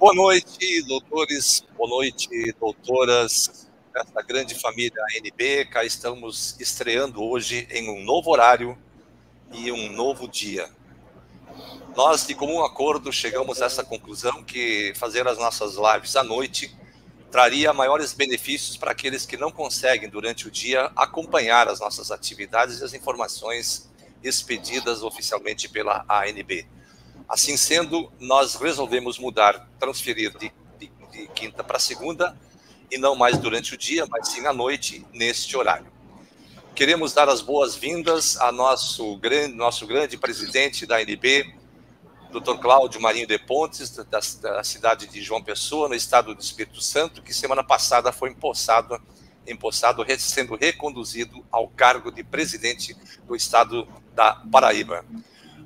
Boa noite, doutores, boa noite, doutoras, essa grande família ANB. Cá estamos estreando hoje em um novo horário e um novo dia. Nós, de comum acordo, chegamos a essa conclusão que fazer as nossas lives à noite traria maiores benefícios para aqueles que não conseguem, durante o dia, acompanhar as nossas atividades e as informações expedidas oficialmente pela ANB. Assim sendo, nós resolvemos mudar, transferir de quinta para segunda, e não mais durante o dia, mas sim à noite, neste horário. Queremos dar as boas-vindas a nosso grande presidente da ANB, Dr. Cláudio Marinho de Pontes, da cidade de João Pessoa, no estado do Espírito Santo, que semana passada foi empossado, sendo reconduzido ao cargo de presidente do estado da Paraíba.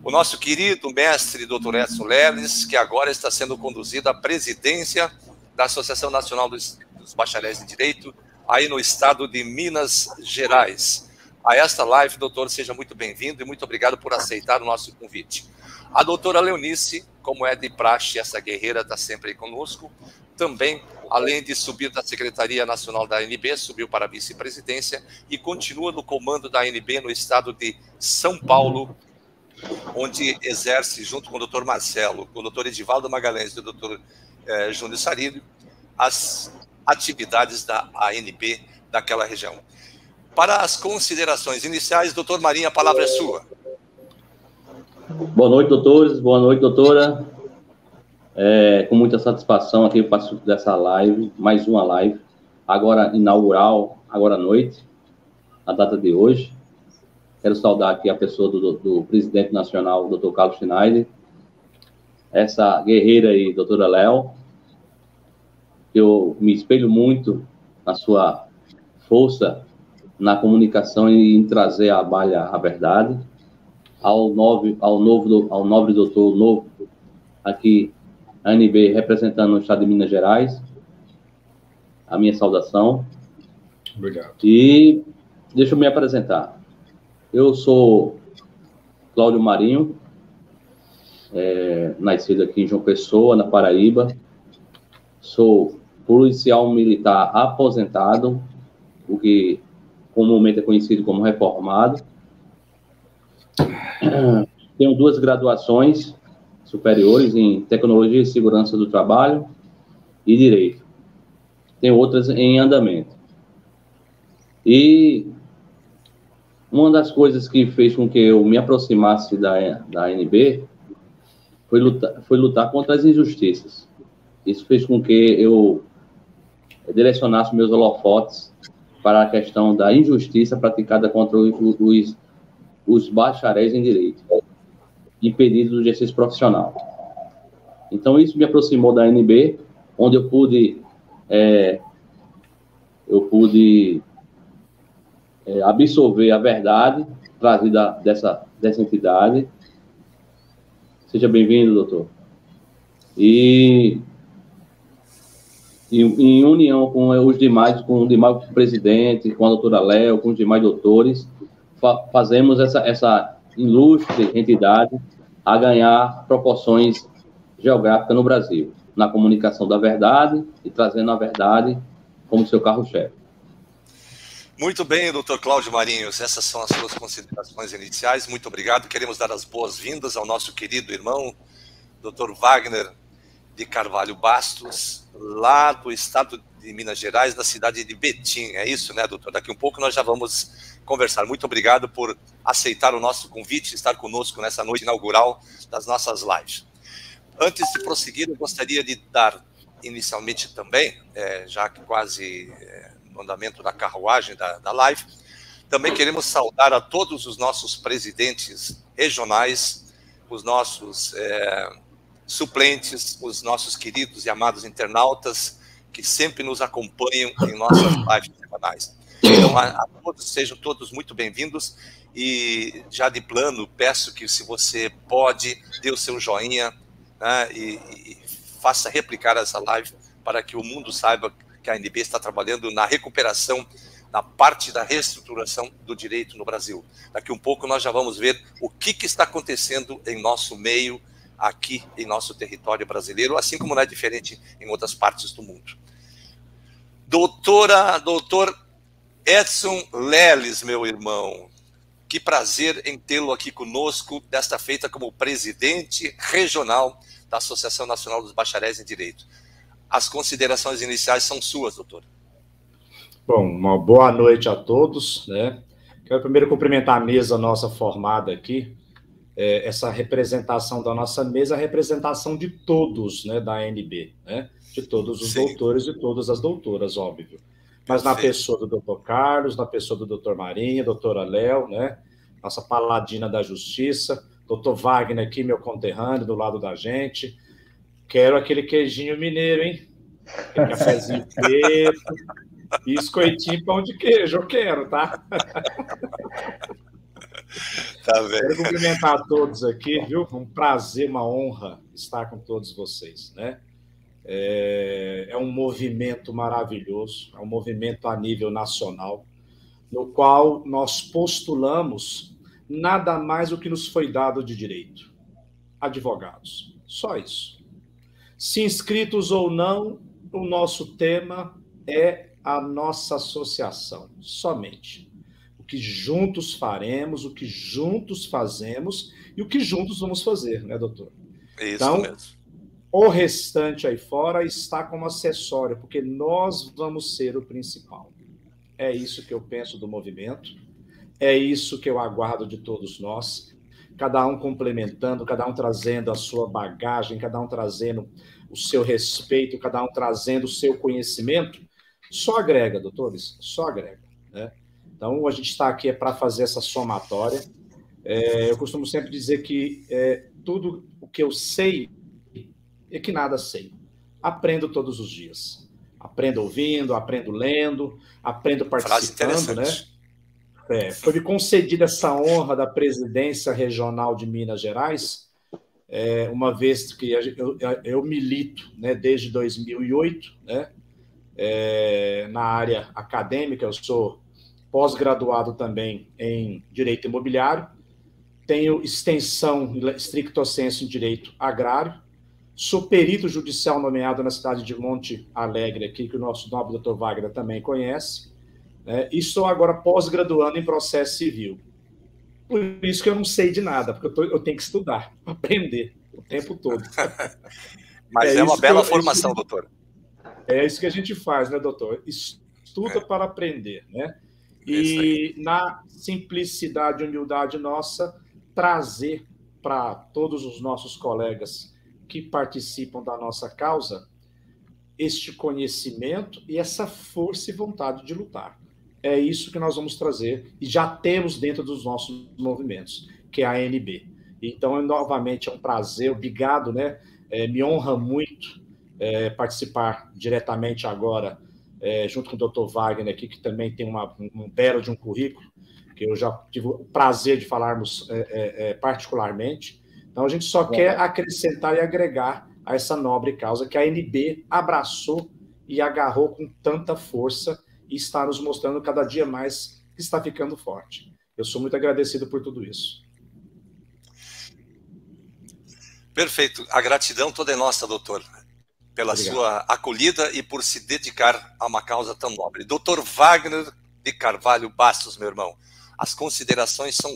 O nosso querido mestre Dr. Edson Leles, que agora está sendo conduzido à presidência da Associação Nacional dos Bacharéis em Direito, aí no estado de Minas Gerais. A esta live, doutor, seja muito bem-vindo e muito obrigado por aceitar o nosso convite. A doutora Leonice, como é de praxe, essa guerreira está sempre aí conosco, também, além de subir da Secretaria Nacional da ANB, subiu para a vice-presidência e continua no comando da ANB no estado de São Paulo, onde exerce, junto com o doutor Marcelo, com o doutor Edivaldo Magalhães e o doutor Júnior Sarilho, as atividades da ANB daquela região. Para as considerações iniciais, doutor Marinho, a palavra é sua. Boa noite, doutores. Boa noite, doutora. Com muita satisfação aqui eu participo dessa live, mais uma live, agora inaugural, agora à noite, a data de hoje. Quero saudar aqui a pessoa do presidente nacional, doutor Carlos Schneider, essa guerreira aí, doutora Léo. Eu me espelho muito na sua força na comunicação e em trazer à baila a verdade. Ao nobre doutor novo, aqui, a ANB, representando o estado de Minas Gerais, a minha saudação. Obrigado. E deixa eu me apresentar. Eu sou Cláudio Marinho, nascido aqui em João Pessoa, na Paraíba. Sou policial militar aposentado, o que comumente é conhecido como reformado. Tenho 2 graduações superiores em Tecnologia e Segurança do Trabalho e Direito. Tenho outras em andamento. E uma das coisas que fez com que eu me aproximasse da ANB foi lutar contra as injustiças. Isso fez com que eu direcionasse meus holofotes para a questão da injustiça praticada contra os bacharéis em Direito, impedidos do exercício profissional. Então, isso me aproximou da ANB, onde eu pude absorver a verdade trazida dessa entidade. Seja bem-vindo, doutor. E em união com os demais, com o demais presidente, com a doutora Léo, com os demais doutores, fazemos essa ilustre entidade a ganhar proporções geográficas no Brasil, na comunicação da verdade e trazendo a verdade como seu carro-chefe. Muito bem, doutor Cláudio Marinho, essas são as suas considerações iniciais. Muito obrigado. Queremos dar as boas-vindas ao nosso querido irmão, doutor Wagner de Carvalho Bastos, lá do estado de Minas Gerais, da cidade de Betim. É isso, né, doutor? Daqui um pouco nós já vamos conversar. Muito obrigado por aceitar o nosso convite, estar conosco nessa noite inaugural das nossas lives. Antes de prosseguir, eu gostaria de dar inicialmente também, já que quase no andamento da carruagem da live, também queremos saudar a todos os nossos presidentes regionais, os nossos suplentes, os nossos queridos e amados internautas que sempre nos acompanham em nossas lives semanais. Então, a todos, sejam todos muito bem-vindos e já de plano peço que, se você pode, dê o seu joinha, né, e faça replicar essa live para que o mundo saiba que a ANB está trabalhando na recuperação, na parte da reestruturação do direito no Brasil. Daqui um pouco nós já vamos ver o que está acontecendo em nosso meio, aqui em nosso território brasileiro, assim como não é diferente em outras partes do mundo. Doutor Edson Leles, meu irmão, que prazer em tê-lo aqui conosco, desta feita como presidente regional da Associação Nacional dos Bacharéis em Direito. As considerações iniciais são suas, doutor. Bom, uma boa noite a todos, né? Quero primeiro cumprimentar a mesa nossa formada aqui. Essa representação da nossa mesa, a representação de todos, né, da ANB, né? De todos os doutores e todas as doutoras, óbvio. Mas na pessoa do doutor Carlos, na pessoa do doutor Marinho, doutora Léo, né? Nossa paladina da justiça, doutor Wagner aqui, meu conterrâneo, do lado da gente. Quero aquele queijinho mineiro, hein? Aquele cafezinho preto, biscoitinho, pão de queijo, eu quero, tá? Tá bem. Quero cumprimentar a todos aqui, viu? Um prazer, uma honra estar com todos vocês, né? É um movimento maravilhoso, é um movimento a nível nacional, no qual nós postulamos nada mais do que nos foi dado de direito. Advogados. Só isso. Se inscritos ou não, o nosso tema é a nossa associação, somente. O que juntos faremos, o que juntos fazemos e o que juntos vamos fazer, né, doutor? Isso então, mesmo. O restante aí fora está como acessório, porque nós vamos ser o principal. É isso que eu penso do movimento, é isso que eu aguardo de todos nós, cada um complementando, cada um trazendo a sua bagagem, cada um trazendo o seu respeito, cada um trazendo o seu conhecimento, só agrega, doutores, só agrega, né? Então, a gente está aqui para fazer essa somatória. Eu costumo sempre dizer que tudo o que eu sei é que nada sei. Aprendo todos os dias. Aprendo ouvindo, aprendo lendo, aprendo participando, né? Foi me concedida essa honra da presidência regional de Minas Gerais, uma vez que eu milito, né, desde 2008, né, na área acadêmica. Eu sou pós-graduado também em Direito Imobiliário, tenho extensão stricto sensu em Direito Agrário, sou perito judicial nomeado na cidade de Monte Alegre, aqui, que o nosso nobre doutor Wagner também conhece, né, e estou agora pós-graduando em processo civil. Por isso que eu não sei de nada, porque eu tenho que estudar, aprender o tempo todo. Mas é uma bela formação, doutor. É isso que a gente faz, né, doutor? Estuda para aprender, né? E na simplicidade e humildade nossa, trazer para todos os nossos colegas que participam da nossa causa este conhecimento e essa força e vontade de lutar. É isso que nós vamos trazer e já temos dentro dos nossos movimentos, que é a ANB. Então, novamente, é um prazer, obrigado, né? Me honra muito participar diretamente agora, junto com o Dr. Wagner aqui, que também tem um belo de um currículo, que eu já tive o prazer de falarmos particularmente. Então, a gente só quer acrescentar e agregar a essa nobre causa que a ANB abraçou e agarrou com tanta força e está nos mostrando cada dia mais que está ficando forte. Eu sou muito agradecido por tudo isso. Perfeito. A gratidão toda é nossa, doutor, pela sua acolhida e por se dedicar a uma causa tão nobre. Doutor Wagner de Carvalho Bastos, meu irmão, as considerações são...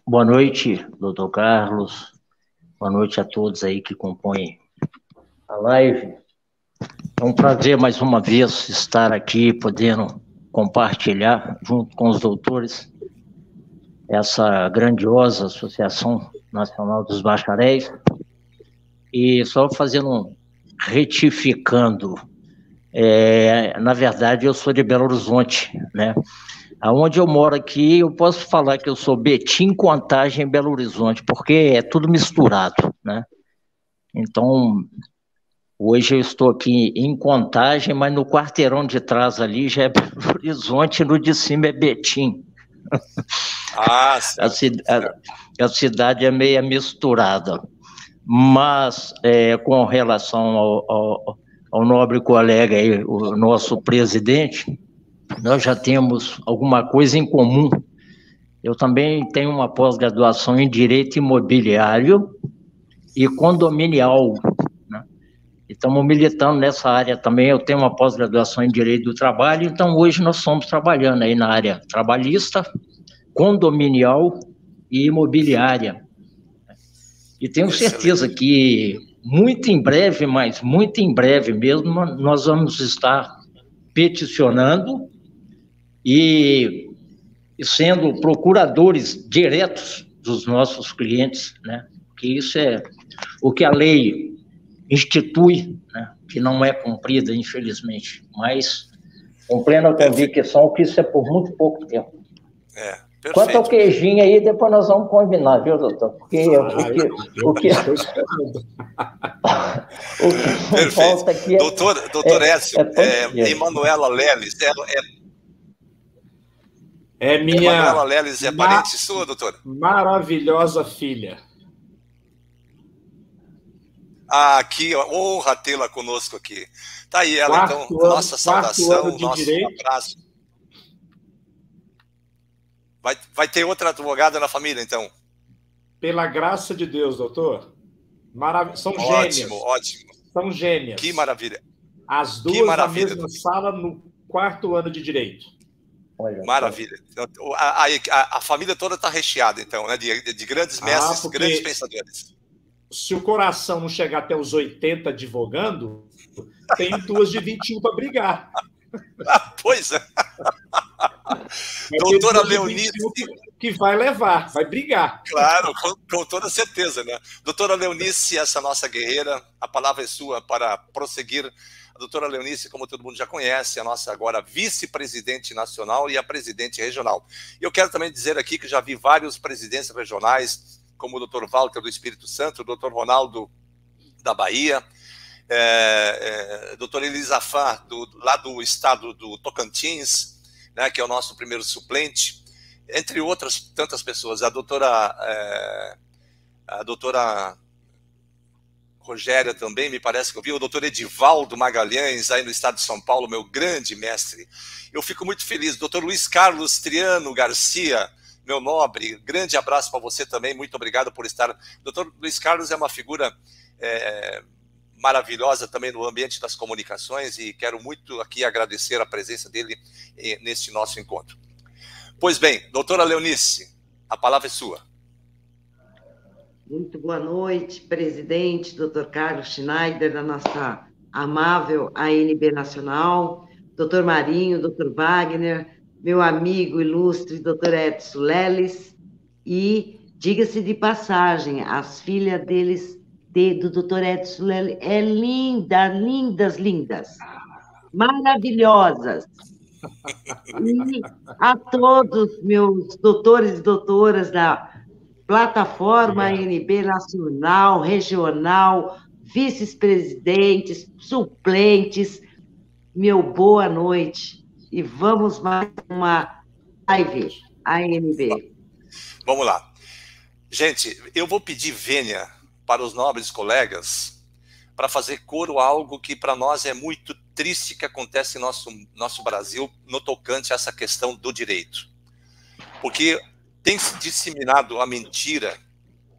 Boa noite, doutor Carlos. Boa noite a todos aí que compõem a live. É um prazer, mais uma vez, estar aqui, podendo compartilhar, junto com os doutores, essa grandiosa Associação Nacional dos Bacharéis. E só retificando, na verdade, eu sou de Belo Horizonte, né? Aonde eu moro aqui, eu posso falar que eu sou Betim, Contagem em Belo Horizonte, porque é tudo misturado, né? Então, hoje eu estou aqui em Contagem, mas no quarteirão de trás ali já é Belo Horizonte, no de cima é Betim. A cidade é meio misturada. Mas, com relação ao nobre colega aí, o nosso presidente, nós já temos alguma coisa em comum. Eu também tenho uma pós-graduação em Direito Imobiliário e Condominial, né? E estamos militando nessa área também. Eu tenho uma pós-graduação em Direito do Trabalho, então hoje nós estamos trabalhando aí na área trabalhista, condominial e imobiliária. E tenho certeza que muito em breve, mas muito em breve mesmo, nós vamos estar peticionando e sendo procuradores diretos dos nossos clientes, né? Que isso é o que a lei institui, né? Que não é cumprida, infelizmente, mas com plena convicção que isso é por muito pouco tempo. Perfeito. Quanto ao queijinho aí, depois nós vamos combinar, viu, doutor? Porque o que falta aqui é... Doutor Écio, Emanuela Leles, Emanuela Leles é parente sua, doutora? Maravilhosa filha. Que honra tê-la conosco aqui. Tá aí ela, então, nossa saudação, nosso abraço. Vai ter outra advogada na família, então? Pela graça de Deus, doutor. São gêmeas. Ótimo. São gêmeas. Que maravilha. As duas na mesma sala no 4º ano de Direito. Maravilha. A família toda está recheada, então, né? De grandes mestres, grandes pensadores. Se o coração não chegar até os 80 advogando, tem duas de 21 para brigar. Pois é. Doutora Leonice, que vai levar, vai brigar. Claro, com toda certeza, né? Doutora Leonice, essa nossa guerreira, a palavra é sua para prosseguir. A doutora Leonice, como todo mundo já conhece, é a nossa agora vice-presidente nacional e a presidente regional. E eu quero também dizer aqui que já vi vários presidentes regionais, como o doutor Walter do Espírito Santo, o doutor Ronaldo da Bahia, doutor Elisafá, lá do estado do Tocantins, né, que é o nosso primeiro suplente, entre outras tantas pessoas. A doutora Rogéria também, me parece que eu vi, o doutor Edivaldo Magalhães, aí no estado de São Paulo, meu grande mestre. Eu fico muito feliz. Doutor Luiz Carlos Triano Garcia, meu nobre, grande abraço para você também, muito obrigado por estar. Doutor Luiz Carlos é uma figura maravilhosa também no ambiente das comunicações e quero muito aqui agradecer a presença dele neste nosso encontro. Pois bem, doutora Leonice, a palavra é sua. Muito boa noite, presidente, doutor Carlos Schneider, da nossa amável ANB Nacional, doutor Marinho, doutor Wagner, meu amigo ilustre, doutor Edson Leles, e, diga-se de passagem, as filhas deles, do doutor Edson Leles, lindas, maravilhosas. E a todos meus doutores e doutoras da plataforma ANB nacional, regional, vice-presidentes, suplentes, meu boa noite. E vamos mais uma live ANB. Vamos lá. Gente, eu vou pedir vênia para os nobres colegas para fazer coro a algo que para nós é muito triste que acontece em nosso Brasil no tocante a essa questão do direito. Porque tem se disseminado a mentira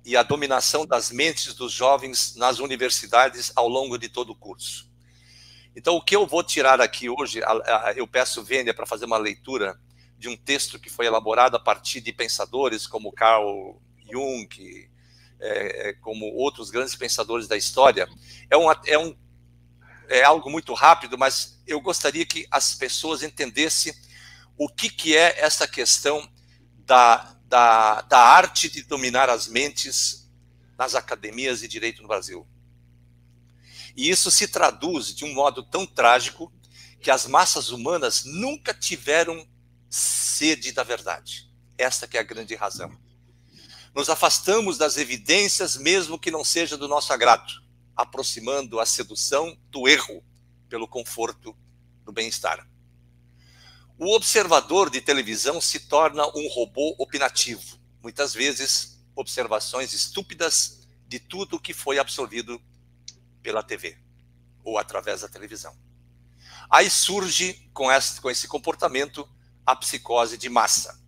e a dominação das mentes dos jovens nas universidades ao longo de todo o curso. Então, o que eu vou tirar aqui hoje, eu peço vênia para fazer uma leitura de um texto que foi elaborado a partir de pensadores como Carl Jung, como outros grandes pensadores da história. É algo muito rápido, mas eu gostaria que as pessoas entendessem o que é essa questão da arte de dominar as mentes nas academias de direito no Brasil. E isso se traduz de um modo tão trágico que as massas humanas nunca tiveram sede da verdade. Esta que é a grande razão. Nos afastamos das evidências, mesmo que não seja do nosso agrado, aproximando a sedução do erro pelo conforto do bem-estar. O observador de televisão se torna um robô opinativo. Muitas vezes, observações estúpidas de tudo que foi absorvido pela TV ou através da televisão. Aí surge, com esse comportamento, a psicose de massa.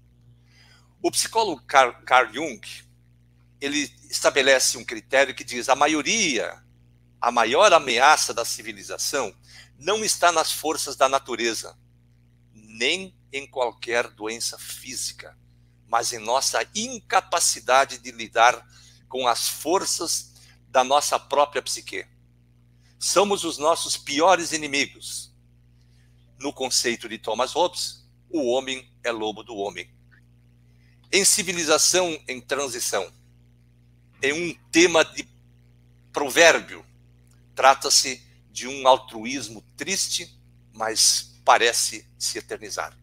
O psicólogo Carl Jung, ele estabelece um critério que diz: a maior ameaça da civilização não está nas forças da natureza, nem em qualquer doença física, mas em nossa incapacidade de lidar com as forças da nossa própria psique. Somos os nossos piores inimigos. No conceito de Thomas Hobbes, o homem é lobo do homem. Em Civilização em Transição, em um tema de provérbio, trata-se de um altruísmo triste, mas parece se eternizar.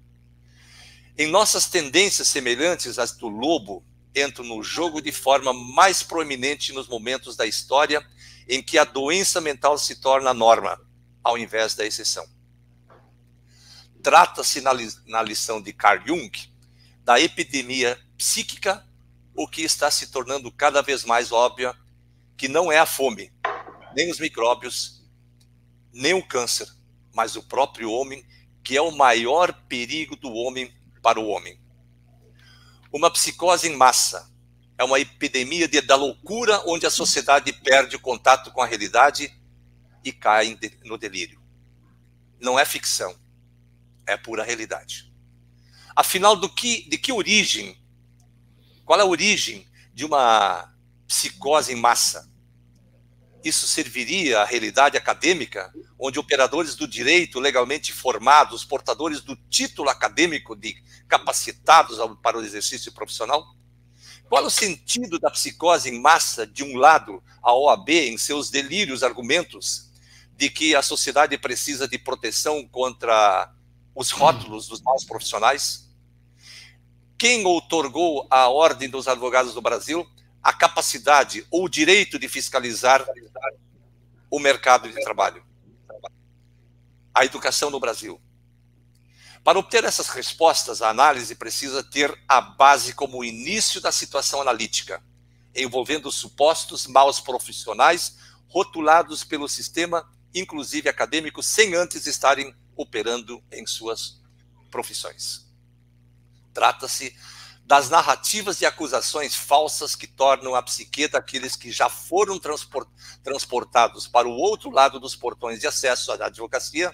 Em nossas tendências semelhantes às do lobo, entram no jogo de forma mais proeminente nos momentos da história em que a doença mental se torna a norma, ao invés da exceção. Trata-se, na lição de Carl Jung, da epidemia psíquica, o que está se tornando cada vez mais óbvio que não é a fome, nem os micróbios, nem o câncer, mas o próprio homem, que é o maior perigo do homem para o homem. Uma psicose em massa é uma epidemia da loucura, onde a sociedade perde o contato com a realidade e cai no delírio. Não é ficção, é pura realidade. Afinal, de que origem? Qual é a origem de uma psicose em massa? Isso serviria à realidade acadêmica, onde operadores do direito legalmente formados, portadores do título acadêmico de capacitados para o exercício profissional? Qual é o sentido da psicose em massa? De um lado, a OAB, em seus delírios argumentos de que a sociedade precisa de proteção contra os rótulos dos maus profissionais? Quem outorgou à Ordem dos Advogados do Brasil a capacidade ou o direito de fiscalizar o mercado de trabalho, a educação no Brasil? Para obter essas respostas, a análise precisa ter a base como o início da situação analítica, envolvendo supostos maus profissionais rotulados pelo sistema, inclusive acadêmico, sem antes estarem operando em suas profissões. Trata-se das narrativas e acusações falsas que tornam a psique daqueles que já foram transportados para o outro lado dos portões de acesso à advocacia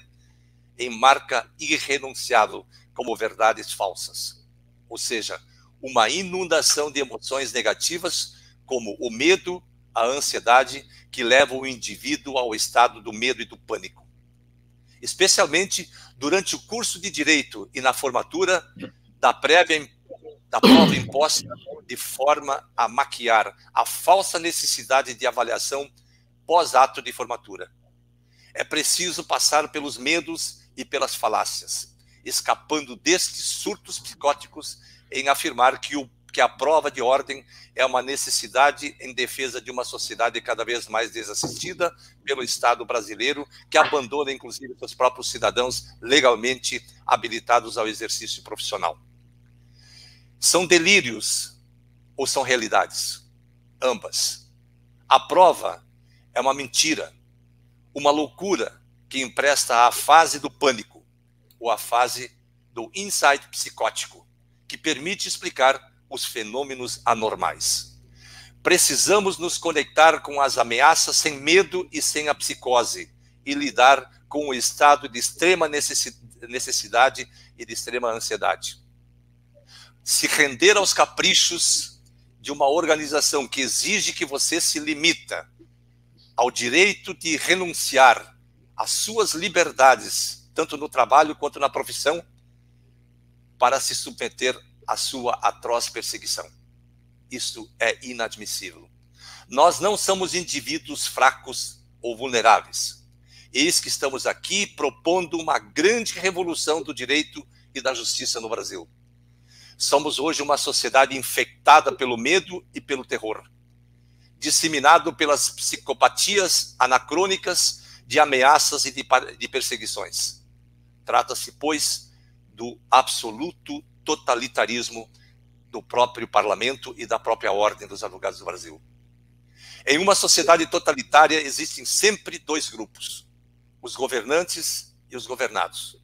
em marca irrenunciável como verdades falsas. Ou seja, uma inundação de emoções negativas como o medo, a ansiedade, que levam o indivíduo ao estado do medo e do pânico. Especialmente durante o curso de Direito e na formatura da prova imposta de forma a maquiar a falsa necessidade de avaliação pós-ato de formatura. É preciso passar pelos medos e pelas falácias, escapando destes surtos psicóticos em afirmar que a prova de ordem é uma necessidade em defesa de uma sociedade cada vez mais desassistida pelo Estado brasileiro, que abandona, inclusive, seus próprios cidadãos legalmente habilitados ao exercício profissional. São delírios ou são realidades? Ambas. A prova é uma mentira, uma loucura que empresta à fase do pânico, ou à fase do insight psicótico, que permite explicar os fenômenos anormais. Precisamos nos conectar com as ameaças sem medo e sem a psicose, e lidar com o estado de extrema necessidade e de extrema ansiedade. Se render aos caprichos de uma organização que exige que você se limita ao direito de renunciar às suas liberdades, tanto no trabalho quanto na profissão, para se submeter à sua atroz perseguição. Isso é inadmissível. Nós não somos indivíduos fracos ou vulneráveis. Eis que estamos aqui propondo uma grande revolução do direito e da justiça no Brasil. Somos hoje uma sociedade infectada pelo medo e pelo terror, disseminado pelas psicopatias anacrônicas de ameaças e de perseguições. Trata-se, pois, do absoluto totalitarismo do próprio parlamento e da própria Ordem dos Advogados do Brasil. Em uma sociedade totalitária existem sempre dois grupos, os governantes e os governados.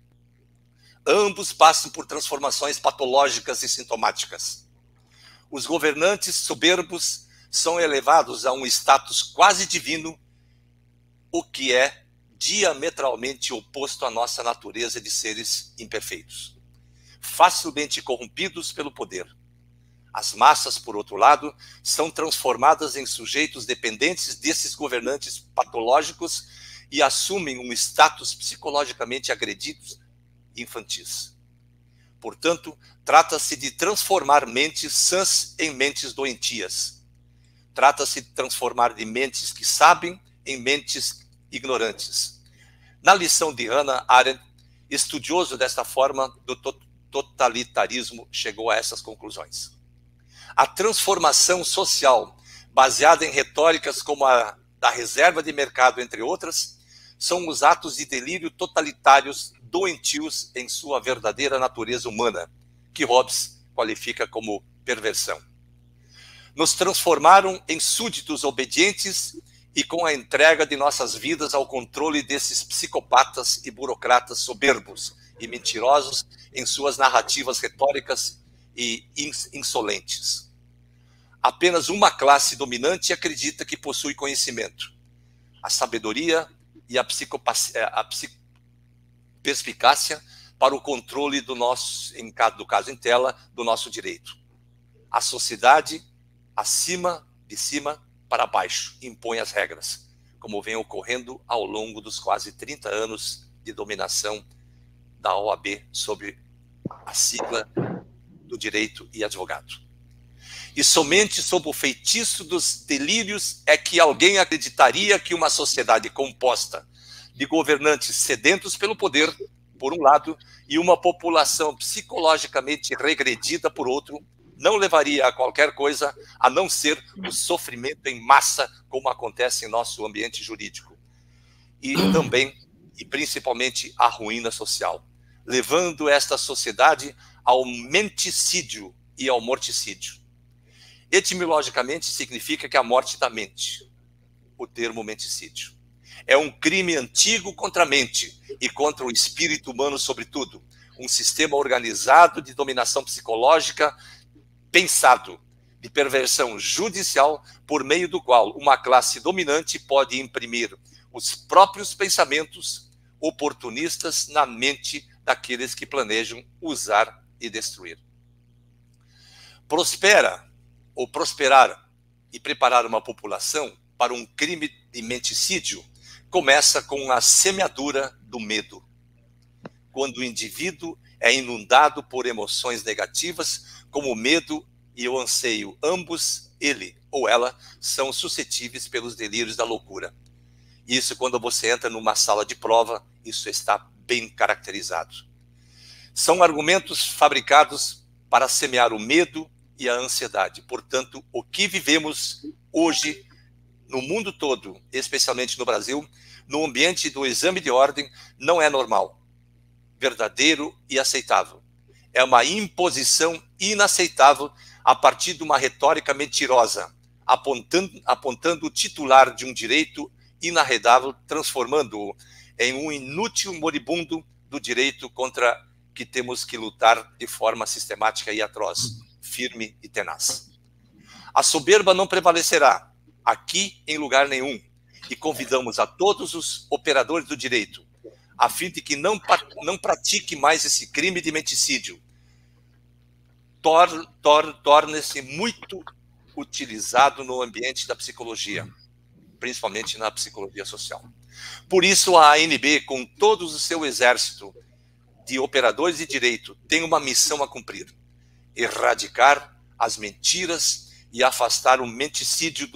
Ambos passam por transformações patológicas e sintomáticas. os governantes soberbos são elevados a um status quase divino, o que é diametralmente oposto à nossa natureza de seres imperfeitos, facilmente corrompidos pelo poder. As massas, por outro lado, são transformadas em sujeitos dependentes desses governantes patológicos e assumem um status psicologicamente agredidos e infantis. Portanto, trata-se de transformar mentes sãs em mentes doentias. Trata-se de transformar de mentes que sabem em mentes ignorantes. Na lição de Hannah Arendt, estudioso desta forma do totalitarismo, chegou a essas conclusões. A transformação social, baseada em retóricas como a da reserva de mercado, entre outras, são os atos de delírio totalitários doentios em sua verdadeira natureza humana, que Hobbes qualifica como perversão. Nos transformaram em súditos obedientes e com a entrega de nossas vidas ao controle desses psicopatas e burocratas soberbos e mentirosos em suas narrativas retóricas e insolentes. Apenas uma classe dominante acredita que possui conhecimento, a sabedoria e a perspicácia para o controle do nosso, do caso em tela, do nosso direito. A sociedade, acima de cima para baixo, impõe as regras, como vem ocorrendo ao longo dos quase 30 anos de dominação da OAB sobre a sigla do direito e advogado. E somente sob o feitiço dos delírios é que alguém acreditaria que uma sociedade composta de governantes sedentos pelo poder, por um lado, e uma população psicologicamente regredida, por outro, não levaria a qualquer coisa a não ser o sofrimento em massa, como acontece em nosso ambiente jurídico. E também, e principalmente, a ruína social, levando esta sociedade ao menticídio e ao morticídio. Etimologicamente, significa que a morte da mente, o termo menticídio. É um crime antigo contra a mente e contra o espírito humano, sobretudo. Um sistema organizado de dominação psicológica pensado, de perversão judicial, por meio do qual uma classe dominante pode imprimir os próprios pensamentos oportunistas na mente daqueles que planejam usar e destruir. Prosperar e preparar uma população para um crime de menticídio começa com a semeadura do medo. Quando o indivíduo é inundado por emoções negativas, como o medo e o anseio, ambos, ele ou ela, são suscetíveis pelos delírios da loucura. Isso, quando você entra numa sala de prova, isso está bem caracterizado. São argumentos fabricados para semear o medo e a ansiedade. Portanto, o que vivemos hoje no mundo todo, especialmente no Brasil, no ambiente do exame de ordem, não é normal, verdadeiro e aceitável. É uma imposição inaceitável a partir de uma retórica mentirosa, apontando o titular de um direito inarredável, transformando-o em um inútil moribundo do direito contra que temos que lutar de forma sistemática e atroz, firme e tenaz. A soberba não prevalecerá aqui em lugar nenhum, e convidamos a todos os operadores do direito, a fim de que não pratique mais esse crime de menticídio. Torne-se muito utilizado no ambiente da psicologia, principalmente na psicologia social. Por isso, a ANB, com todo o seu exército de operadores de direito, tem uma missão a cumprir: erradicar as mentiras e afastar o menticídio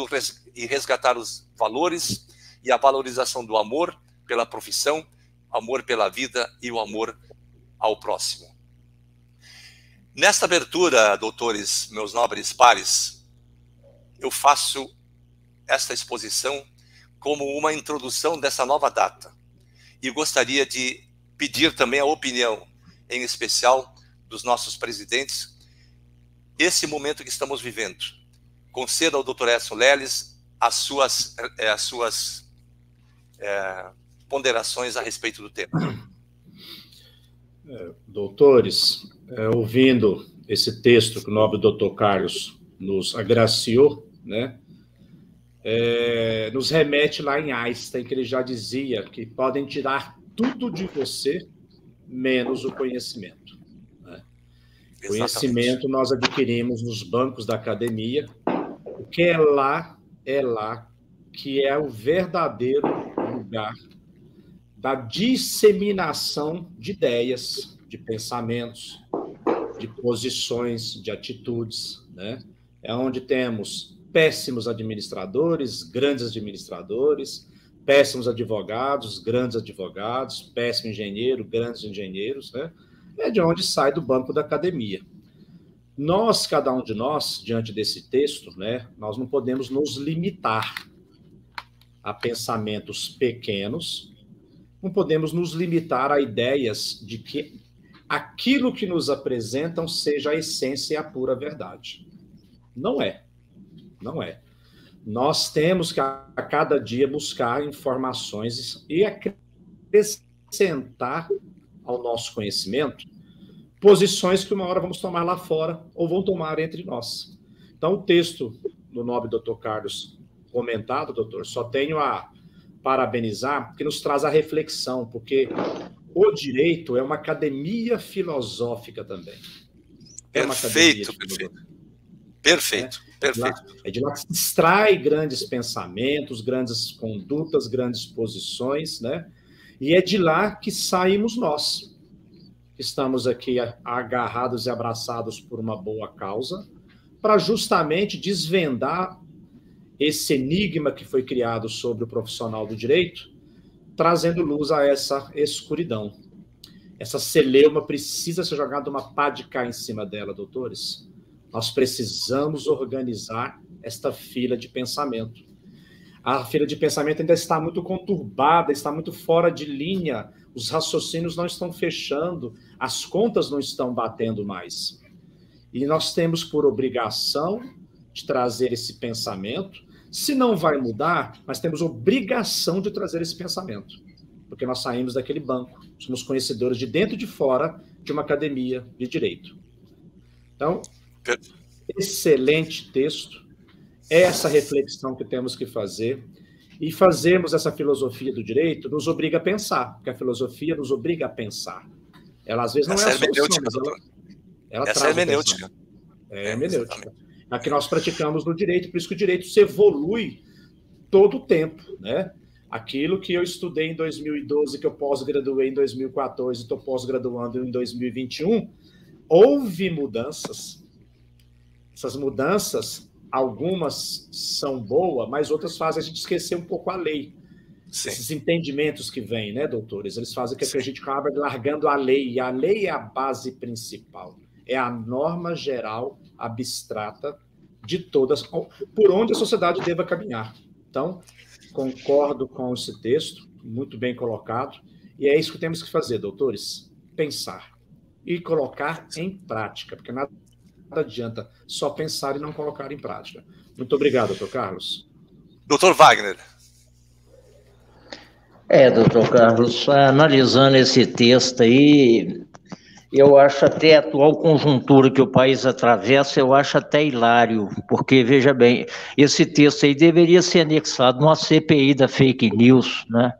e resgatar os valores e a valorização do amor pela profissão, amor pela vida e o amor ao próximo. Nesta abertura, doutores, meus nobres pares, eu faço esta exposição como uma introdução dessa nova data. E gostaria de pedir também a opinião, em especial, dos nossos presidentes, esse momento que estamos vivendo. Conceda ao Dr. Edson Leles as suas ponderações a respeito do tema. Doutores, ouvindo esse texto que o nobre doutor Carlos nos agraciou, né, nos remete lá em Einstein, que ele já dizia que podem tirar tudo de você, menos o conhecimento. Né? Conhecimento nós adquirimos nos bancos da academia, porque é lá que é o verdadeiro lugar da disseminação de ideias, de pensamentos, de posições, de atitudes, né? É onde temos péssimos administradores, grandes administradores, péssimos advogados, grandes advogados, péssimo engenheiro, grandes engenheiros, né? É de onde sai do banco da academia. Nós, cada um de nós, diante desse texto, né, nós não podemos nos limitar a pensamentos pequenos, não podemos nos limitar a ideias de que aquilo que nos apresentam seja a essência e a pura verdade. Não é. Não é. Nós temos que, a cada dia, buscar informações e acrescentar ao nosso conhecimento posições que uma hora vamos tomar lá fora ou vão tomar entre nós. Então, o texto do nobre doutor Carlos comentado, doutor, só tenho a parabenizar, porque nos traz a reflexão, porque o direito é uma academia filosófica também. Perfeito. É de lá que se extrai grandes pensamentos, grandes condutas, grandes posições, né? E é de lá que saímos nós, que estamos aqui agarrados e abraçados por uma boa causa, para justamente desvendar esse enigma que foi criado sobre o profissional do direito, trazendo luz a essa escuridão. Essa celeuma precisa ser jogada uma pá de cá em cima dela, doutores. Nós precisamos organizar esta fila de pensamento. A fila de pensamento ainda está muito conturbada, está muito fora de linha, os raciocínios não estão fechando, as contas não estão batendo mais. E nós temos por obrigação de trazer esse pensamento. Se não vai mudar, mas temos obrigação de trazer esse pensamento, porque nós saímos daquele banco, somos conhecedores de dentro e de fora de uma academia de direito. Então, excelente texto, essa reflexão que temos que fazer, e fazermos essa filosofia do direito nos obriga a pensar, porque a filosofia nos obriga a pensar. Ela, às vezes, não é a solução, ela traz a hermenêutica. É a hermenêutica. A que nós praticamos no direito, por isso que o direito se evolui todo o tempo, né? Aquilo que eu estudei em 2012, que eu pós-graduei em 2014, estou pós-graduando em 2021, houve mudanças. Essas mudanças, algumas são boas, mas outras fazem a gente esquecer um pouco a lei. Sim. Esses entendimentos que vêm, né, doutores? Eles fazem que a gente acaba largando a lei, e a lei é a base principal. É a norma geral abstrata de todas, por onde a sociedade deva caminhar. Então, concordo com esse texto, muito bem colocado, e é isso que temos que fazer, doutores, pensar e colocar em prática, porque nada adianta só pensar e não colocar em prática. Muito obrigado, doutor Carlos. Doutor Wagner. Doutor Carlos, analisando esse texto aí, eu acho até a atual conjuntura que o país atravessa, eu acho até hilário, porque, veja bem, esse texto aí deveria ser anexado numa CPI da fake news, né?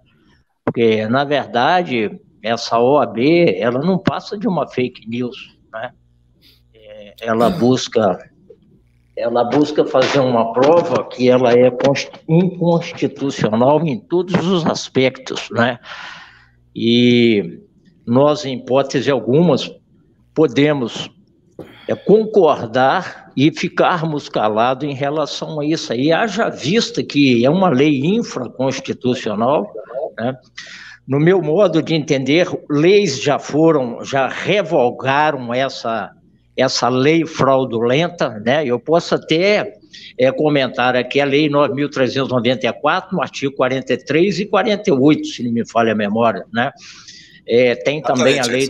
Porque, na verdade, essa OAB, ela não passa de uma fake news, né? Ela busca fazer uma prova que ela é inconstitucional em todos os aspectos, né? E nós, em hipótese algumas, podemos concordar e ficarmos calados em relação a isso aí, haja vista que é uma lei infraconstitucional, né? No meu modo de entender, leis já revogaram essa lei fraudulenta, né? Eu posso até comentar aqui a lei 9.394, no artigo 43 e 48, se não me falha a memória, né? Tem também a lei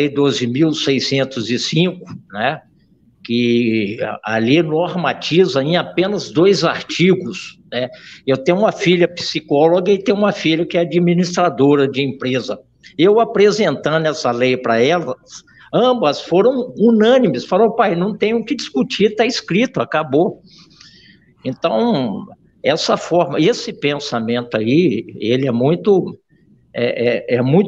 12.605, né? Que ali normatiza em apenas 2 artigos, né? Eu tenho uma filha psicóloga e tenho uma filha que é administradora de empresa. Eu apresentando essa lei para elas, ambas foram unânimes, falou, pai, não tem o que discutir, está escrito, acabou. Então, essa forma, esse pensamento aí, ele é muito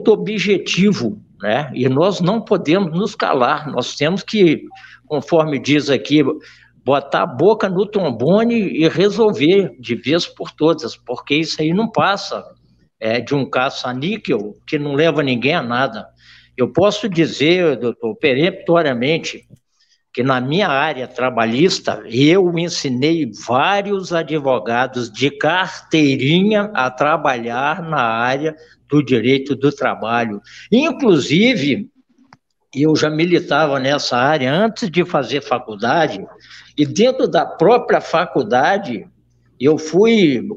objetivo, né? E nós não podemos nos calar, nós temos que, conforme diz aqui, botar a boca no trombone e resolver de vez por todas, porque isso aí não passa de um caça-níquel que não leva ninguém a nada. Eu posso dizer, doutor, peremptoriamente, que na minha área trabalhista, eu ensinei vários advogados de carteirinha a trabalhar na área do direito do trabalho. Inclusive, eu já militava nessa área antes de fazer faculdade, e dentro da própria faculdade, eu fui,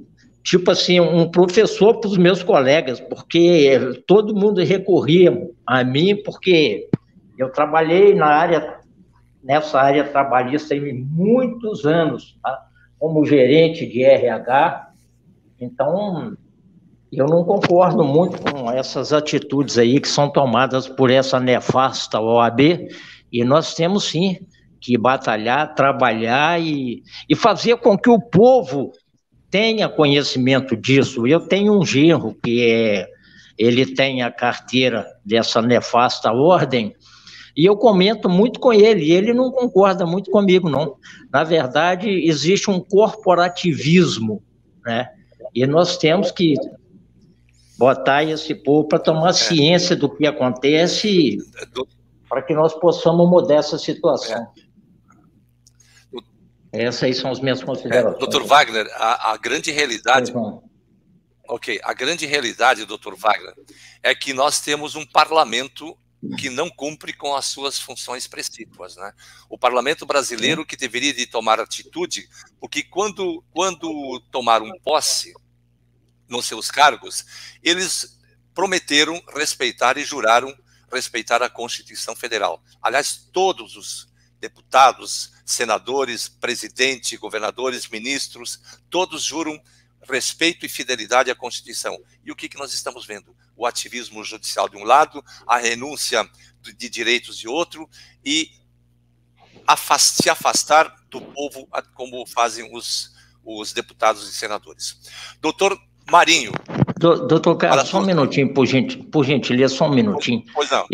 tipo assim, um professor para os meus colegas, porque todo mundo recorria a mim, porque eu trabalhei nessa área trabalhista em muitos anos, tá? Como gerente de RH, então eu não concordo muito com essas atitudes aí que são tomadas por essa nefasta OAB, e nós temos sim que batalhar, trabalhar e fazer com que o povo tenha conhecimento disso. Eu tenho um genro que ele tem a carteira dessa nefasta ordem, e eu comento muito com ele, e ele não concorda muito comigo, não. Na verdade, existe um corporativismo, né? E nós temos que botar esse povo para tomar ciência do que acontece, para que nós possamos mudar essa situação. Essas aí são as minhas considerações. Doutor Wagner, a grande realidade... Ok, a grande realidade, doutor Wagner, é que nós temos um parlamento que não cumpre com as suas funções precípuas, né? O parlamento brasileiro que deveria de tomar atitude, porque quando tomaram posse nos seus cargos, eles prometeram respeitar e juraram respeitar a Constituição Federal. Aliás, todos os deputados, senadores, presidente, governadores, ministros, todos juram respeito e fidelidade à Constituição. E o que nós estamos vendo? O ativismo judicial de um lado, a renúncia de direitos de outro, e se afastar do povo, como fazem os deputados e senadores. Doutor Marinho. Doutor Carlos, só um minutinho, por gentileza, só um minutinho. Pois não.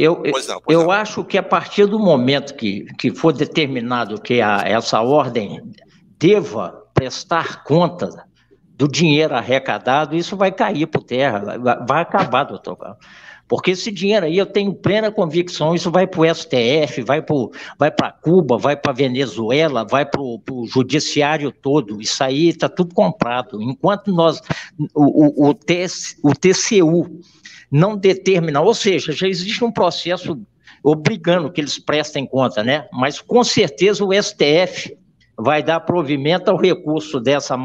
Eu acho que a partir do momento que for determinado que essa ordem deva prestar conta do dinheiro arrecadado, isso vai cair por terra, vai acabar, doutor Carlos. Porque esse dinheiro aí, eu tenho plena convicção, isso vai para o STF, vai para Cuba, vai para Venezuela, vai para o judiciário todo, isso aí está tudo comprado. Enquanto o TCU não determinar, ou seja, já existe um processo obrigando que eles prestem conta, né? Mas com certeza o STF vai dar provimento ao recurso dessa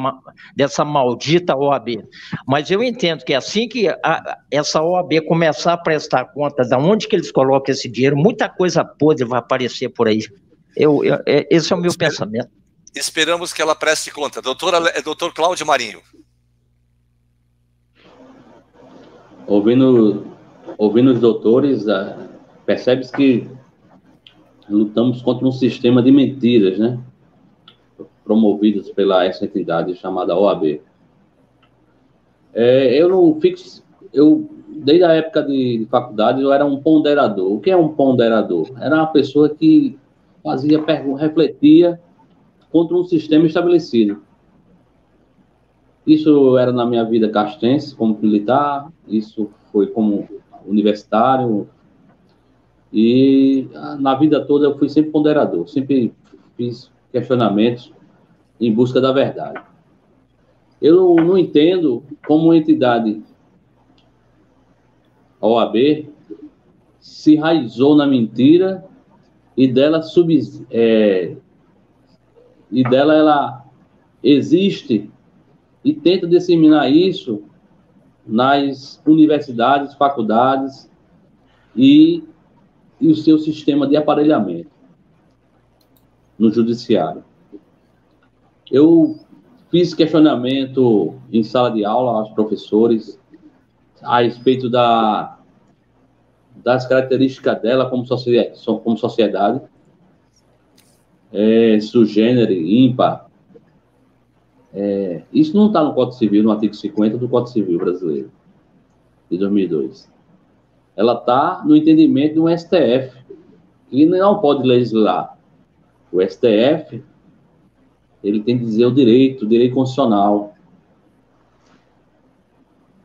maldita OAB. Mas eu entendo que assim que essa OAB começar a prestar conta de onde que eles colocam esse dinheiro, muita coisa podre vai aparecer por aí. Esse é o meu pensamento. Esperamos que ela preste conta. Doutor Cláudio Marinho. Ouvindo os doutores, percebe-se que lutamos contra um sistema de mentiras, né? Promovidas pela essa entidade chamada OAB. Desde a época de faculdade, eu era um ponderador. O que é um ponderador? Era uma pessoa que refletia contra um sistema estabelecido. Isso era na minha vida castense, como militar, isso foi como universitário, e na vida toda eu fui sempre ponderador, sempre fiz questionamentos em busca da verdade. Eu não entendo como uma entidade, a OAB, se enraizou na mentira e dela ela existe e tenta disseminar isso nas universidades, faculdades e o seu sistema de aparelhamento no judiciário. Eu fiz questionamento em sala de aula aos professores a respeito da das características dela como sociedade, sugênero, ímpar. Isso não está no Código Civil, no artigo 50 do Código Civil brasileiro, de 2002. Ela está no entendimento do STF, que não pode legislar. O STF, ele tem que dizer o direito constitucional.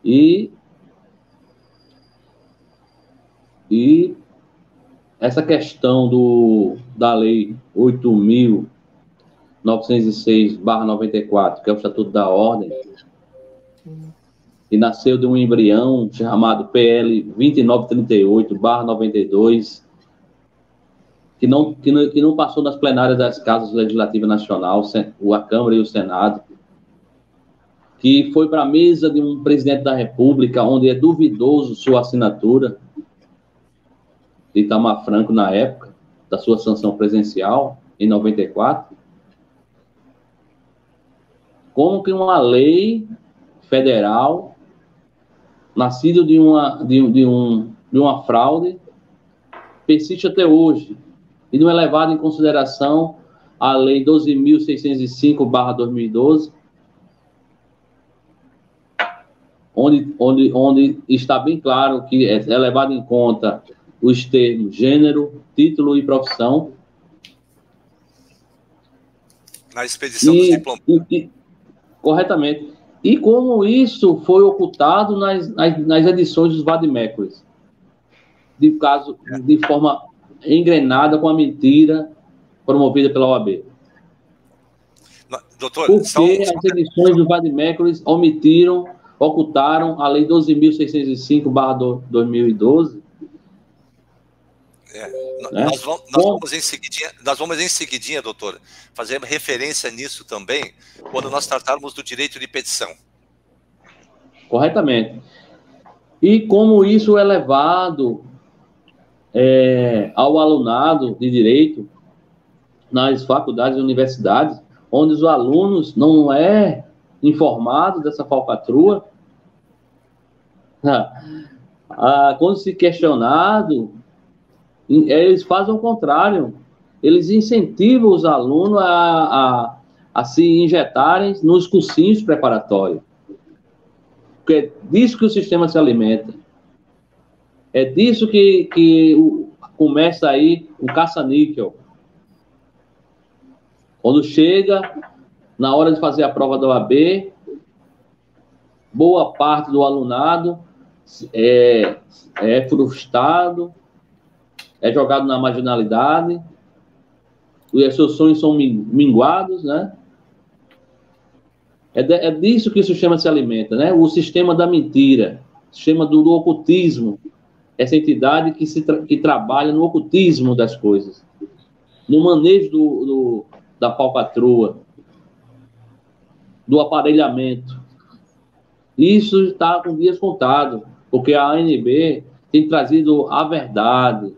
E essa questão da Lei 8.906/94, que é o Estatuto da Ordem, que nasceu de um embrião chamado PL 2938/92, que não passou nas plenárias das Casas Legislativas Nacional, a Câmara e o Senado, que foi para a mesa de um presidente da República, onde é duvidoso sua assinatura, de Itamar Franco, na época, da sua sanção presencial, em 94. Como que uma lei federal, nascida de uma fraude, persiste até hoje, e não é levada em consideração a Lei 12.605/2012, onde está bem claro que é levado em conta os termos gênero, título e profissão. Na expedição dos diplomas. Corretamente. E como isso foi ocultado nas edições dos vademecums, de forma engrenada com a mentira promovida pela OAB. Doutor, porque as edições do vademecums ocultaram a Lei 12.605/2012. Nós vamos em seguidinha, doutor, fazer referência nisso também, quando nós tratarmos do direito de petição. Corretamente. E como isso é levado ao alunado de direito nas faculdades e universidades, onde os alunos não é informados dessa falcatrua, quando se questionado, eles fazem o contrário. Eles incentivam os alunos a se injetarem nos cursinhos preparatórios. Porque é disso que o sistema se alimenta. É disso que começa aí o caça-níquel. Quando chega na hora de fazer a prova da OAB, boa parte do alunado é frustrado, é jogado na marginalidade, os seus sonhos são minguados, né? É disso que o sistema se alimenta, né? O sistema da mentira, o sistema do ocultismo, essa entidade que trabalha no ocultismo das coisas, no manejo da falcatrua, do aparelhamento. Isso está com dias contados, porque a ANB tem trazido a verdade,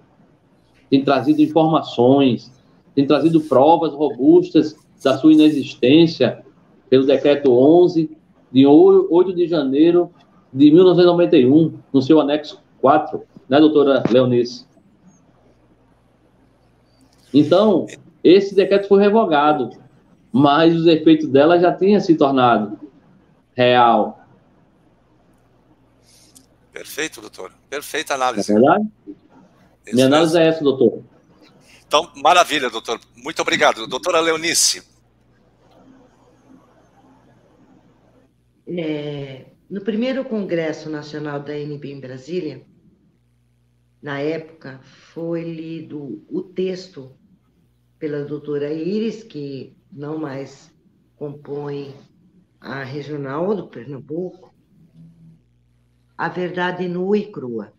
tem trazido informações, tem trazido provas robustas da sua inexistência pelo Decreto 11, de 8 de janeiro de 1991, no seu anexo 4, né, doutora Leonice? Então, esse decreto foi revogado, mas os efeitos dela já tinham se tornado real. Perfeito, doutor. Perfeita análise. É verdade? Minha análise é essa, doutor. Então, maravilha, doutor. Muito obrigado. Doutora Leonice. No primeiro Congresso Nacional da ANB em Brasília, na época, foi lido o texto pela doutora Iris, que não mais compõe a regional do Pernambuco, A Verdade Nua e Crua.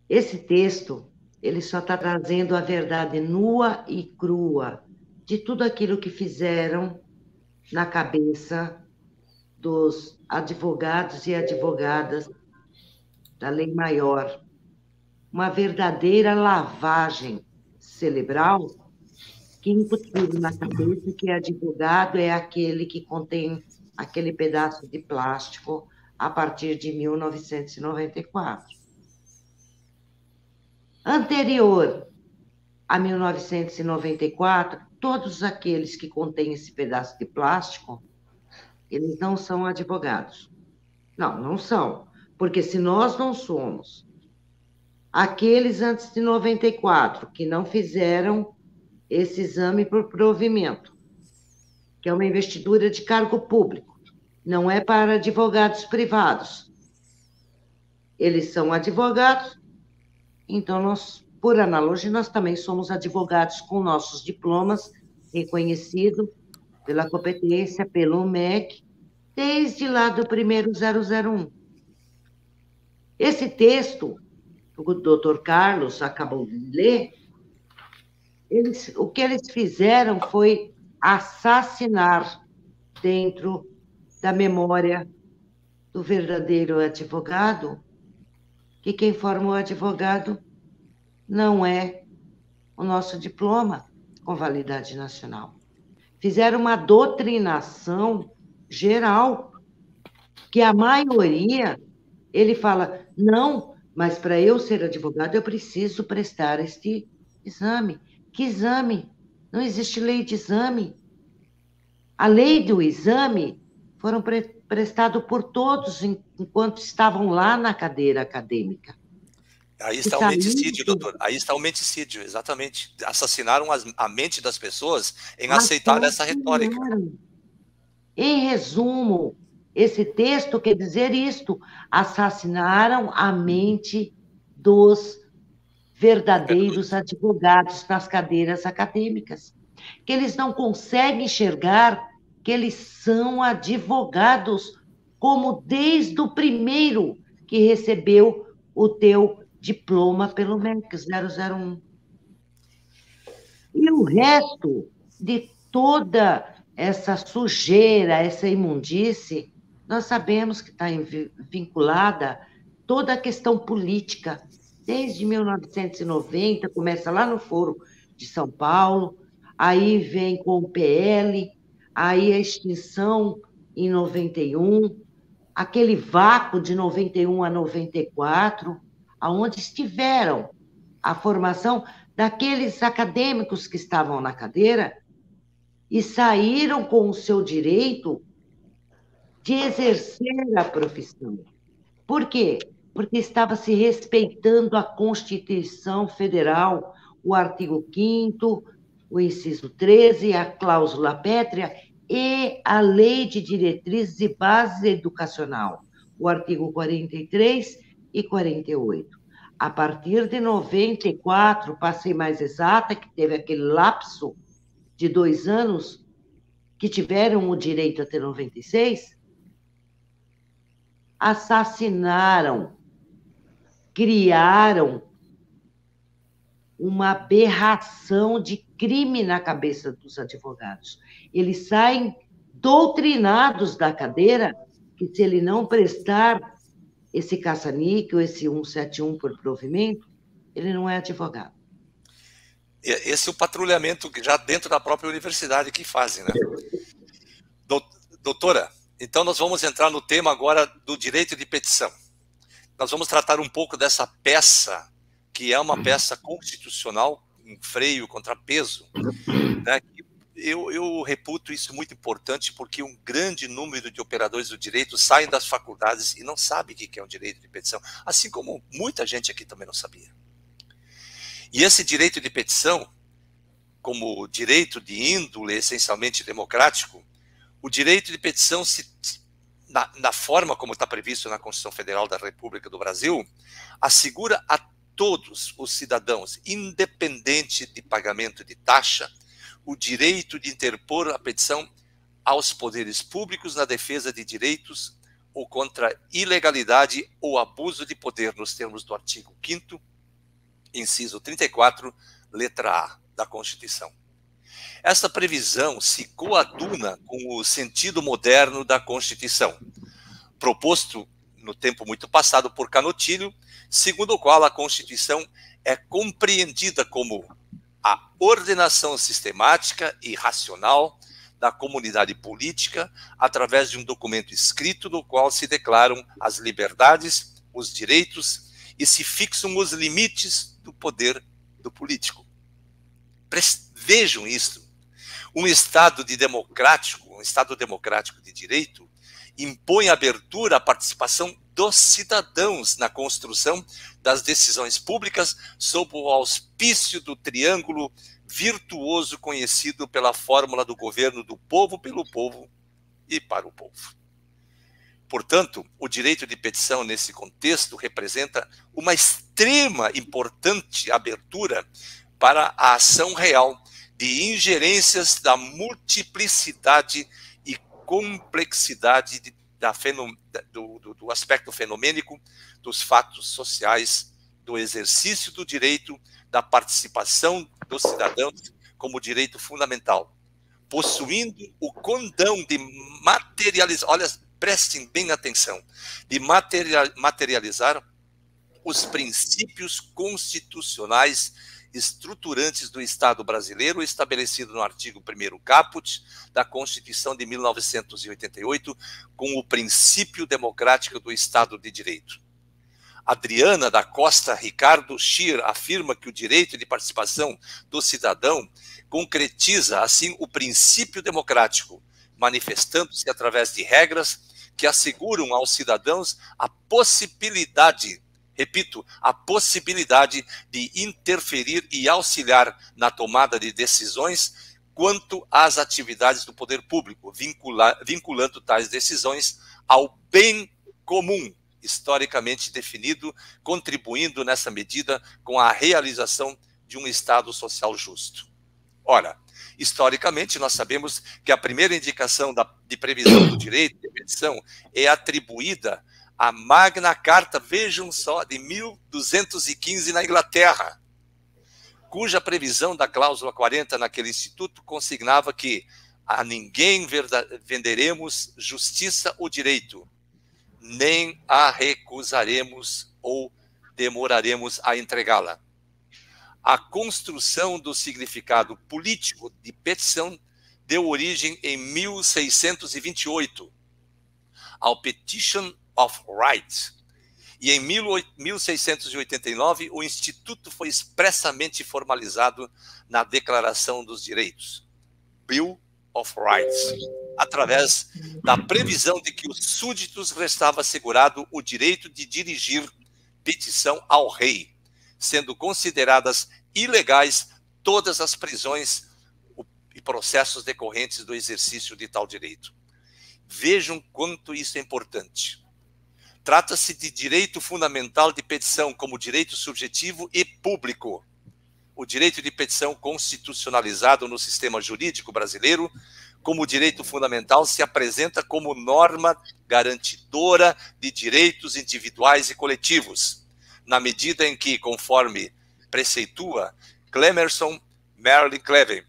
Esse texto, ele só está trazendo a verdade nua e crua de tudo aquilo que fizeram na cabeça dos advogados e advogadas da Lei Maior. Uma verdadeira lavagem cerebral que incutiu na cabeça que advogado é aquele que contém aquele pedaço de plástico a partir de 1994. anterior a 1994, todos aqueles que contêm esse pedaço de plástico, eles não são advogados. Não, não são. Porque se nós não somos aqueles antes de 94 que não fizeram esse exame por provimento, que é uma investidura de cargo público, não é para advogados privados. Eles são advogados, então nós, por analogia, nós também somos advogados com nossos diplomas reconhecidos pela competência, pelo MEC, desde lá do primeiro 001. Esse texto, o doutor Carlos acabou de ler, o que eles fizeram foi assassinar dentro da memória do verdadeiro advogado, que quem forma o advogado não é o nosso diploma com validade nacional. Fizeram uma doutrinação geral, que a maioria, ele fala, não, mas para eu ser advogado eu preciso prestar este exame. Que exame? Não existe lei de exame. A lei do exame foram prestados por todos enquanto estavam lá na cadeira acadêmica. Aí está o menticídio, doutor. Aí está o menticídio, exatamente. Assassinaram a mente das pessoas em aceitar essa retórica. Em resumo, esse texto quer dizer isto: assassinaram a mente dos verdadeiros advogados nas cadeiras acadêmicas, que eles não conseguem enxergar que eles são advogados, como desde o primeiro que recebeu o teu diploma pelo MEC 001. E o resto de toda essa sujeira, essa imundície, nós sabemos que está vinculada toda a questão política. Desde 1990, começa lá no Foro de São Paulo, aí vem com o PL, aí a extinção em 91, aquele vácuo de 91 a 94, aonde estiveram a formação daqueles acadêmicos que estavam na cadeira e saíram com o seu direito de exercer a profissão. Por quê? Porque estava se respeitando a Constituição Federal, o artigo 5º, o inciso 13, a cláusula pétrea e a Lei de Diretrizes e Bases Educacional, o artigo 43 e 48. A partir de 94, para ser mais exata, que teve aquele lapso de 2 anos, que tiveram o direito até 96, assassinaram, criaram uma aberração de crime na cabeça dos advogados. Eles saem doutrinados da cadeira que se ele não prestar esse caça-níquel, esse 171 por provimento, ele não é advogado. Esse é o patrulhamento já dentro da própria universidade que fazem, né? Doutora, então nós vamos entrar no tema agora do direito de petição. Nós vamos tratar um pouco dessa peça, que é uma peça constitucional, um freio, contrapeso, né? Eu reputo isso muito importante, porque um grande número de operadores do direito saem das faculdades e não sabem o que é um direito de petição, assim como muita gente aqui também não sabia. E esse direito de petição, como direito de índole essencialmente democrático, o direito de petição, na forma como está previsto na Constituição Federal da República do Brasil, assegura a todos os cidadãos, independente de pagamento de taxa, o direito de interpor a petição aos poderes públicos na defesa de direitos ou contra ilegalidade ou abuso de poder, nos termos do artigo 5º, inciso 34, letra A da Constituição. Essa previsão se coaduna com o sentido moderno da Constituição, proposto no tempo muito passado por Canutilho, segundo o qual a Constituição é compreendida como a ordenação sistemática e racional da comunidade política através de um documento escrito no qual se declaram as liberdades, os direitos e se fixam os limites do poder do político. Vejam isso. Um Estado democrático de direito, impõe abertura à participação dos cidadãos na construção das decisões públicas sob o auspício do triângulo virtuoso conhecido pela fórmula do governo do povo, pelo povo e para o povo. Portanto, o direito de petição nesse contexto representa uma extrema importante abertura para a ação real de ingerências da multiplicidade e complexidade do aspecto fenomênico dos fatos sociais, do exercício do direito, da participação dos cidadãos como direito fundamental, possuindo o condão de materializar, olha, prestem bem atenção, de materializar os princípios constitucionais estruturantes do Estado brasileiro, estabelecido no artigo 1º caput da Constituição de 1988, com o princípio democrático do Estado de Direito. Adriana da Costa Ricardo Schier afirma que o direito de participação do cidadão concretiza, assim, o princípio democrático, manifestando-se através de regras que asseguram aos cidadãos a possibilidade, repito, a possibilidade de interferir e auxiliar na tomada de decisões quanto às atividades do poder público, vinculando tais decisões ao bem comum, historicamente definido, contribuindo nessa medida com a realização de um Estado social justo. Ora, historicamente, nós sabemos que a primeira indicação de previsão do direito de petição é atribuída à Magna Carta, vejam só, de 1215 na Inglaterra, cuja previsão da cláusula 40 naquele instituto consignava que a ninguém venderemos justiça ou direito, nem a recusaremos ou demoraremos a entregá-la. A construção do significado político de petição deu origem em 1628 ao Petition of Right, e em 1689 o Instituto foi expressamente formalizado na Declaração dos Direitos, Bill of Rights, através da previsão de que os súditos restava assegurado o direito de dirigir petição ao rei, sendo consideradas ilegais todas as prisões e processos decorrentes do exercício de tal direito. Vejam quanto isso é importante. Trata-se de direito fundamental de petição como direito subjetivo e público. O direito de petição constitucionalizado no sistema jurídico brasileiro como direito fundamental se apresenta como norma garantidora de direitos individuais e coletivos, na medida em que, conforme preceitua Clemerson Merlin Cleven,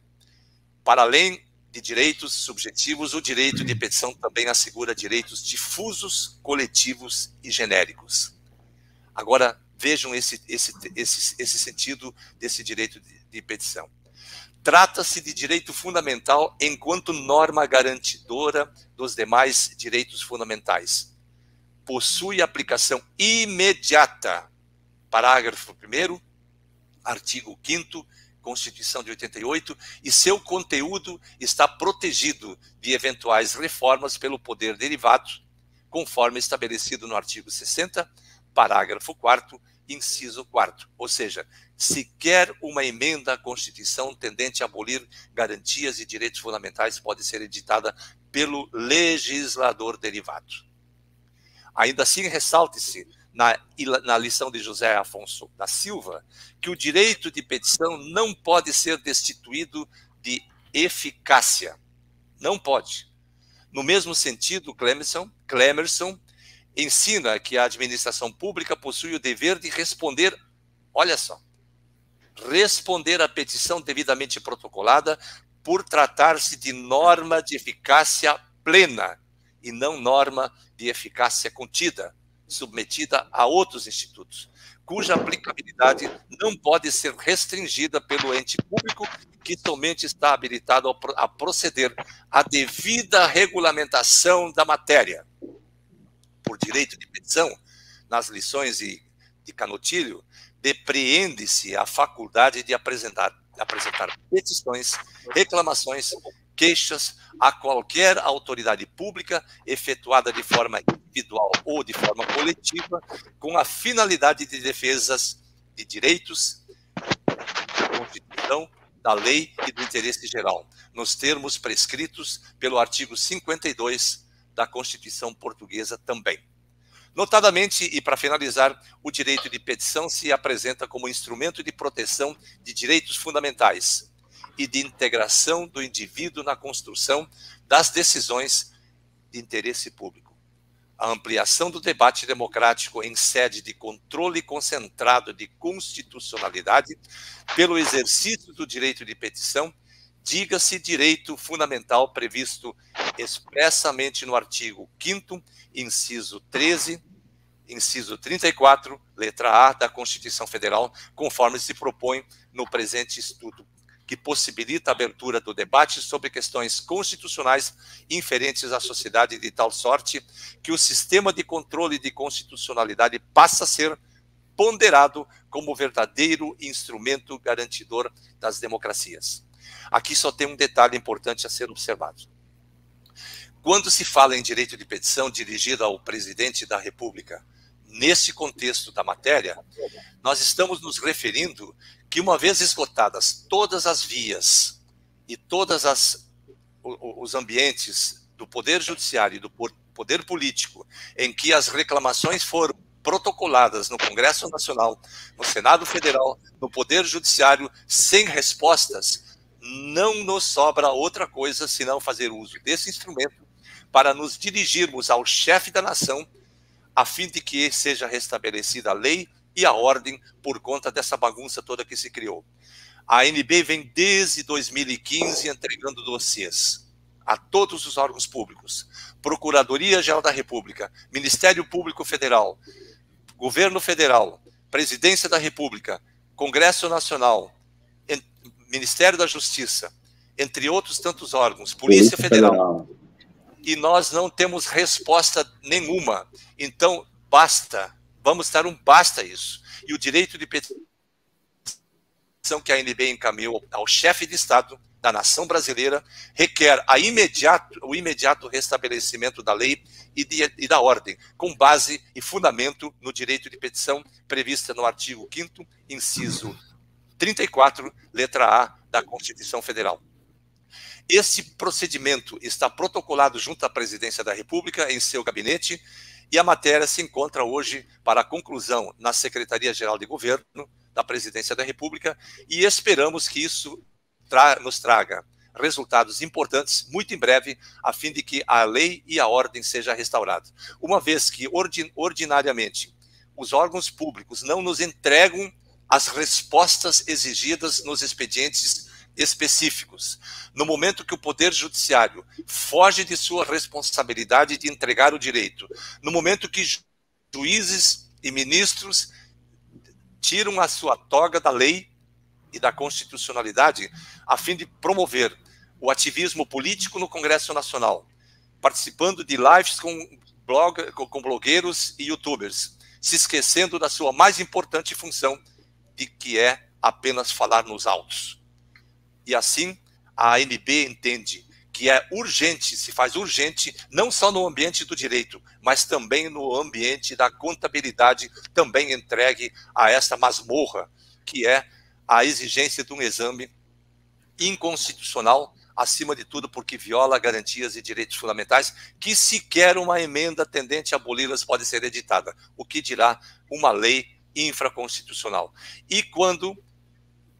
para além de direitos subjetivos, o direito de petição também assegura direitos difusos, coletivos e genéricos. Agora, vejam esse sentido desse direito de petição. Trata-se de direito fundamental enquanto norma garantidora dos demais direitos fundamentais. Possui aplicação imediata. Parágrafo 1º, artigo 5º, Constituição de 88, e seu conteúdo está protegido de eventuais reformas pelo poder derivado, conforme estabelecido no artigo 60, parágrafo 4º, inciso 4º. Ou seja, sequer uma emenda à Constituição tendente a abolir garantias e direitos fundamentais pode ser editada pelo legislador derivado. Ainda assim, ressalte-se na lição de José Afonso da Silva que o direito de petição não pode ser destituído de eficácia. Não pode. No mesmo sentido, Clemerson ensina que a administração pública possui o dever de responder, olha só, responder à petição devidamente protocolada por tratar-se de norma de eficácia plena e não norma de eficácia contida, submetida a outros institutos, cuja aplicabilidade não pode ser restringida pelo ente público que somente está habilitado a proceder à devida regulamentação da matéria. Por direito de petição, nas lições de Canotilho, depreende-se a faculdade de apresentar petições, reclamações, queixas a qualquer autoridade pública, efetuada de forma individual ou de forma coletiva, com a finalidade de defesas de direitos, da Constituição, da lei e do interesse geral, nos termos prescritos pelo artigo 52 da Constituição Portuguesa também. Notadamente, e para finalizar, o direito de petição se apresenta como instrumento de proteção de direitos fundamentais e de integração do indivíduo na construção das decisões de interesse público. A ampliação do debate democrático em sede de controle concentrado de constitucionalidade pelo exercício do direito de petição, diga-se direito fundamental previsto expressamente no artigo 5º, inciso 13, inciso 34, letra A da Constituição Federal, conforme se propõe no presente estudo, que possibilita a abertura do debate sobre questões constitucionais inferentes à sociedade de tal sorte que o sistema de controle de constitucionalidade passa a ser ponderado como verdadeiro instrumento garantidor das democracias. Aqui só tem um detalhe importante a ser observado. Quando se fala em direito de petição dirigido ao presidente da República, nesse contexto da matéria, nós estamos nos referindo que, uma vez esgotadas todas as vias e todos os ambientes do Poder Judiciário e do Poder Político, em que as reclamações foram protocoladas no Congresso Nacional, no Senado Federal, no Poder Judiciário, sem respostas, não nos sobra outra coisa senão fazer uso desse instrumento para nos dirigirmos ao chefe da nação, a fim de que seja restabelecida a lei e a ordem por conta dessa bagunça toda que se criou. A ANB vem desde 2015 entregando dossiês a todos os órgãos públicos, Procuradoria-Geral da República, Ministério Público Federal, Governo Federal, Presidência da República, Congresso Nacional, Ministério da Justiça, entre outros tantos órgãos, Polícia Federal. E nós não temos resposta nenhuma. Então, basta, vamos dar um basta a isso. E o direito de petição que a ANB encaminhou ao chefe de Estado da nação brasileira requer o imediato restabelecimento da lei e da ordem, com base e fundamento no direito de petição prevista no artigo 5º, inciso 34, letra A da Constituição Federal. Esse procedimento está protocolado junto à Presidência da República em seu gabinete e a matéria se encontra hoje para conclusão na Secretaria-Geral de Governo da Presidência da República e esperamos que isso nos traga resultados importantes muito em breve, a fim de que a lei e a ordem seja restaurada. Uma vez que, ordinariamente, os órgãos públicos não nos entregam as respostas exigidas nos expedientes específicos, no momento que o Poder Judiciário foge de sua responsabilidade de entregar o direito, no momento que juízes e ministros tiram a sua toga da lei e da constitucionalidade a fim de promover o ativismo político no Congresso Nacional, participando de lives com blogueiros e youtubers, se esquecendo da sua mais importante função, de que é apenas falar nos autos. E assim, a ANB entende que é urgente, se faz urgente, não só no ambiente do direito, mas também no ambiente da contabilidade, também entregue a essa masmorra, que é a exigência de um exame inconstitucional, acima de tudo porque viola garantias e direitos fundamentais, que sequer uma emenda tendente a aboli-las pode ser editada, o que dirá uma lei infraconstitucional. E quando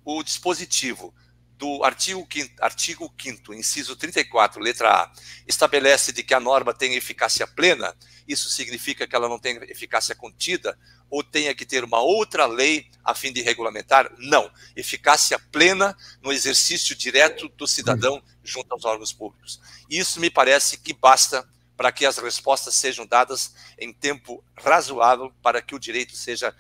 o dispositivo do artigo 5º, inciso 34, letra A, estabelece de que a norma tem eficácia plena, isso significa que ela não tem eficácia contida, ou tenha que ter uma outra lei a fim de regulamentar? Não. Eficácia plena no exercício direto do cidadão junto aos órgãos públicos. Isso me parece que basta para que as respostas sejam dadas em tempo razoável para que o direito seja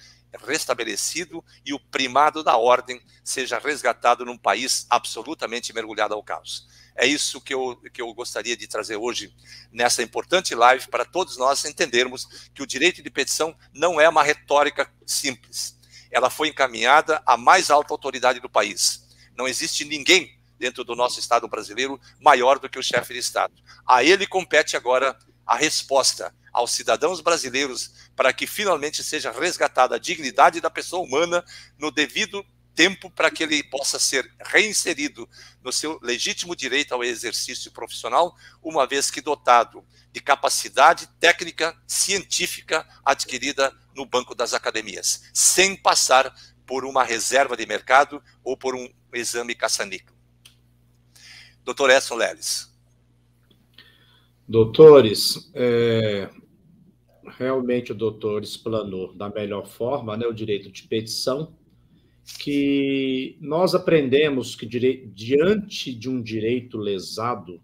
restabelecido e o primado da ordem seja resgatado num país absolutamente mergulhado ao caos. É isso que eu gostaria de trazer hoje nessa importante live, para todos nós entendermos que o direito de petição não é uma retórica simples. Ela foi encaminhada à mais alta autoridade do país. Não existe ninguém dentro do nosso Estado brasileiro maior do que o chefe de Estado. A ele compete agora a resposta aos cidadãos brasileiros para que finalmente seja resgatada a dignidade da pessoa humana no devido tempo, para que ele possa ser reinserido no seu legítimo direito ao exercício profissional, uma vez que dotado de capacidade técnica, científica adquirida no banco das academias, sem passar por uma reserva de mercado ou por um exame caça-níquel. Doutor Edson Leles. Doutores, realmente o doutor explanou da melhor forma, né, o direito de petição, que nós aprendemos que diante de um direito lesado,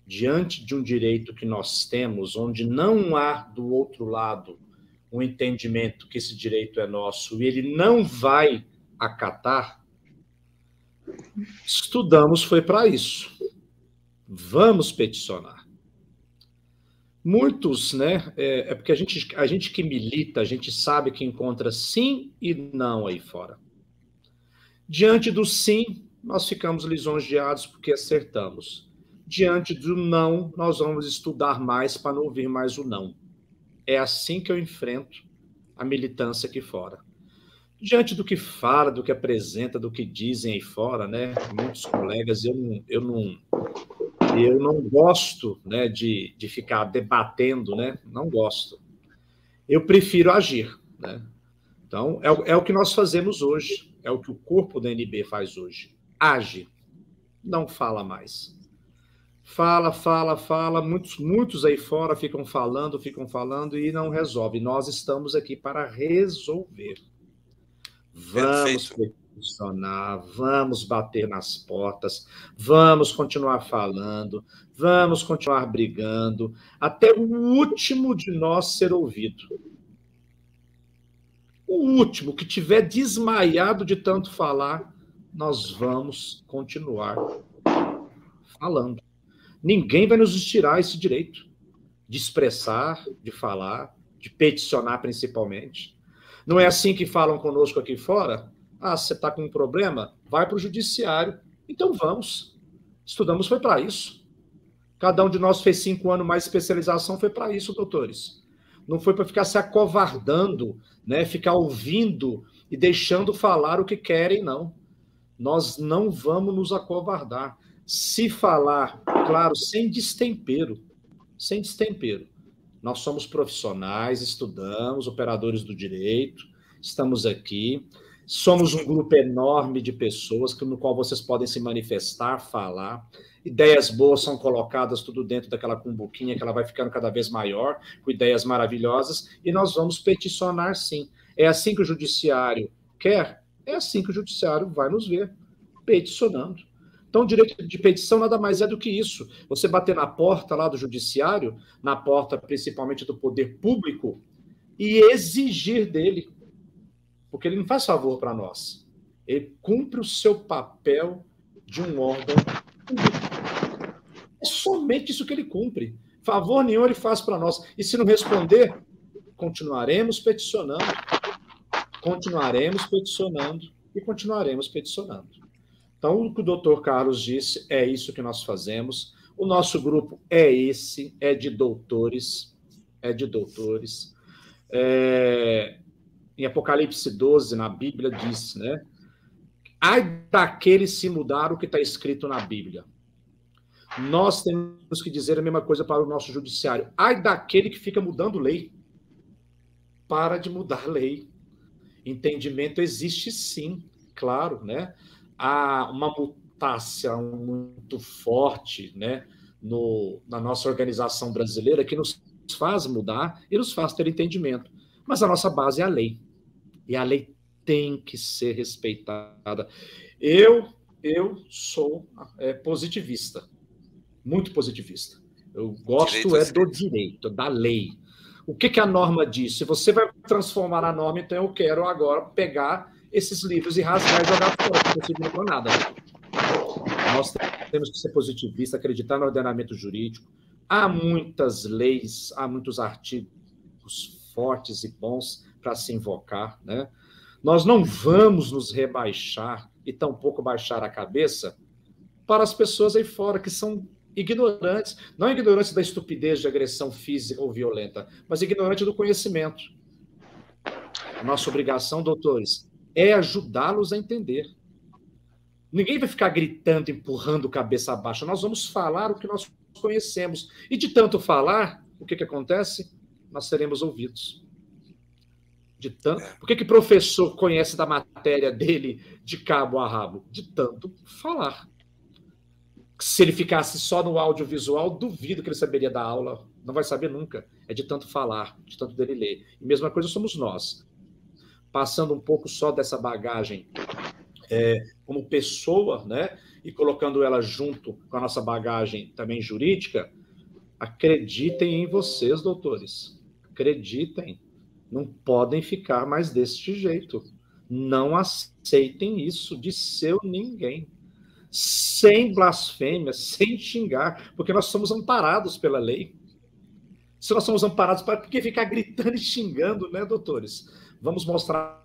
diante de um direito que nós temos, onde não há do outro lado um entendimento que esse direito é nosso e ele não vai acatar, estudamos foi para isso. Vamos peticionar. Muitos, né? É porque a gente que milita, a gente sabe que encontra sim e não aí fora. Diante do sim, nós ficamos lisonjeados porque acertamos. Diante do não, nós vamos estudar mais para não ouvir mais o não. É assim que eu enfrento a militância aqui fora. Diante do que fala, do que apresenta, do que dizem aí fora, né? Muitos colegas, eu não gosto, né, de ficar debatendo, né? Não gosto. Eu prefiro agir, né? Então, é o que nós fazemos hoje, é o que o corpo da NB faz hoje. Age, não fala mais. Fala, muitos aí fora ficam falando e não resolve. Nós estamos aqui para resolver. Vamos peticionar, vamos bater nas portas, vamos continuar falando, vamos continuar brigando, até o último de nós ser ouvido. O último que tiver desmaiado de tanto falar, nós vamos continuar falando. Ninguém vai nos tirar esse direito de expressar, de falar, de peticionar principalmente. Não é assim que falam conosco aqui fora? Ah, você está com um problema? Vai para o judiciário. Então vamos. Estudamos foi para isso. Cada um de nós fez 5 anos mais especialização, foi para isso, doutores. Não foi para ficar se acovardando, né? Ficar ouvindo e deixando falar o que querem, não. Nós não vamos nos acovardar. Se falar, claro, sem destempero. Sem destempero. Nós somos profissionais, estudamos, operadores do direito, estamos aqui. Somos um grupo enorme de pessoas no qual vocês podem se manifestar, falar. Ideias boas são colocadas tudo dentro daquela cumbuquinha que ela vai ficando cada vez maior, com ideias maravilhosas, e nós vamos peticionar sim. É assim que o judiciário quer? É assim que o judiciário vai nos ver, peticionando. Então, o direito de petição nada mais é do que isso. Você bater na porta lá do judiciário, na porta principalmente do poder público, e exigir dele. Porque ele não faz favor para nós. Ele cumpre o seu papel de um órgão público. É somente isso que ele cumpre. Favor nenhum ele faz para nós. E se não responder, continuaremos peticionando. Continuaremos peticionando e continuaremos peticionando. Então, o que o doutor Carlos disse é isso que nós fazemos. O nosso grupo é esse, é de doutores. Em Apocalipse 12, na Bíblia, diz, né? Ai daquele se mudar o que está escrito na Bíblia. Nós temos que dizer a mesma coisa para o nosso judiciário. Ai daquele que fica mudando lei. Para de mudar lei. Entendimento existe sim, claro, né? Há uma mutácia muito forte, né, na nossa organização brasileira que nos faz mudar e nos faz ter entendimento. Mas a nossa base é a lei. E a lei tem que ser respeitada. Eu sou positivista. Muito positivista. Eu gosto do direito, da lei. O que a norma diz? Se você vai transformar a norma, então eu quero agora pegar esses livros e rasgar e jogar fora, não consigo para nada. Nós temos que ser positivistas, acreditar no ordenamento jurídico. Há muitas leis, há muitos artigos fortes e bons para se invocar, né? Nós não vamos nos rebaixar e tampouco baixar a cabeça para as pessoas aí fora que são ignorantes, não ignorantes da estupidez de agressão física ou violenta, mas ignorantes do conhecimento. A nossa obrigação, doutores, é ajudá-los a entender. Ninguém vai ficar gritando, empurrando cabeça abaixo. Nós vamos falar o que nós conhecemos. E de tanto falar, o que acontece? Nós seremos ouvidos. Por que professor conhece da matéria dele de cabo a rabo? De tanto falar. Se ele ficasse só no audiovisual, duvido que ele saberia dar aula. Não vai saber nunca. É de tanto falar, de tanto dele ler. E mesma coisa somos nós. Passando um pouco só dessa bagagem como pessoa, né? E colocando ela junto com a nossa bagagem também jurídica, acreditem em vocês, doutores. Acreditem. Não podem ficar mais deste jeito. Não aceitem isso de seu ninguém. Sem blasfêmia, sem xingar, porque nós somos amparados pela lei. Se nós somos amparados, por que ficar gritando e xingando, né, doutores? Vamos mostrar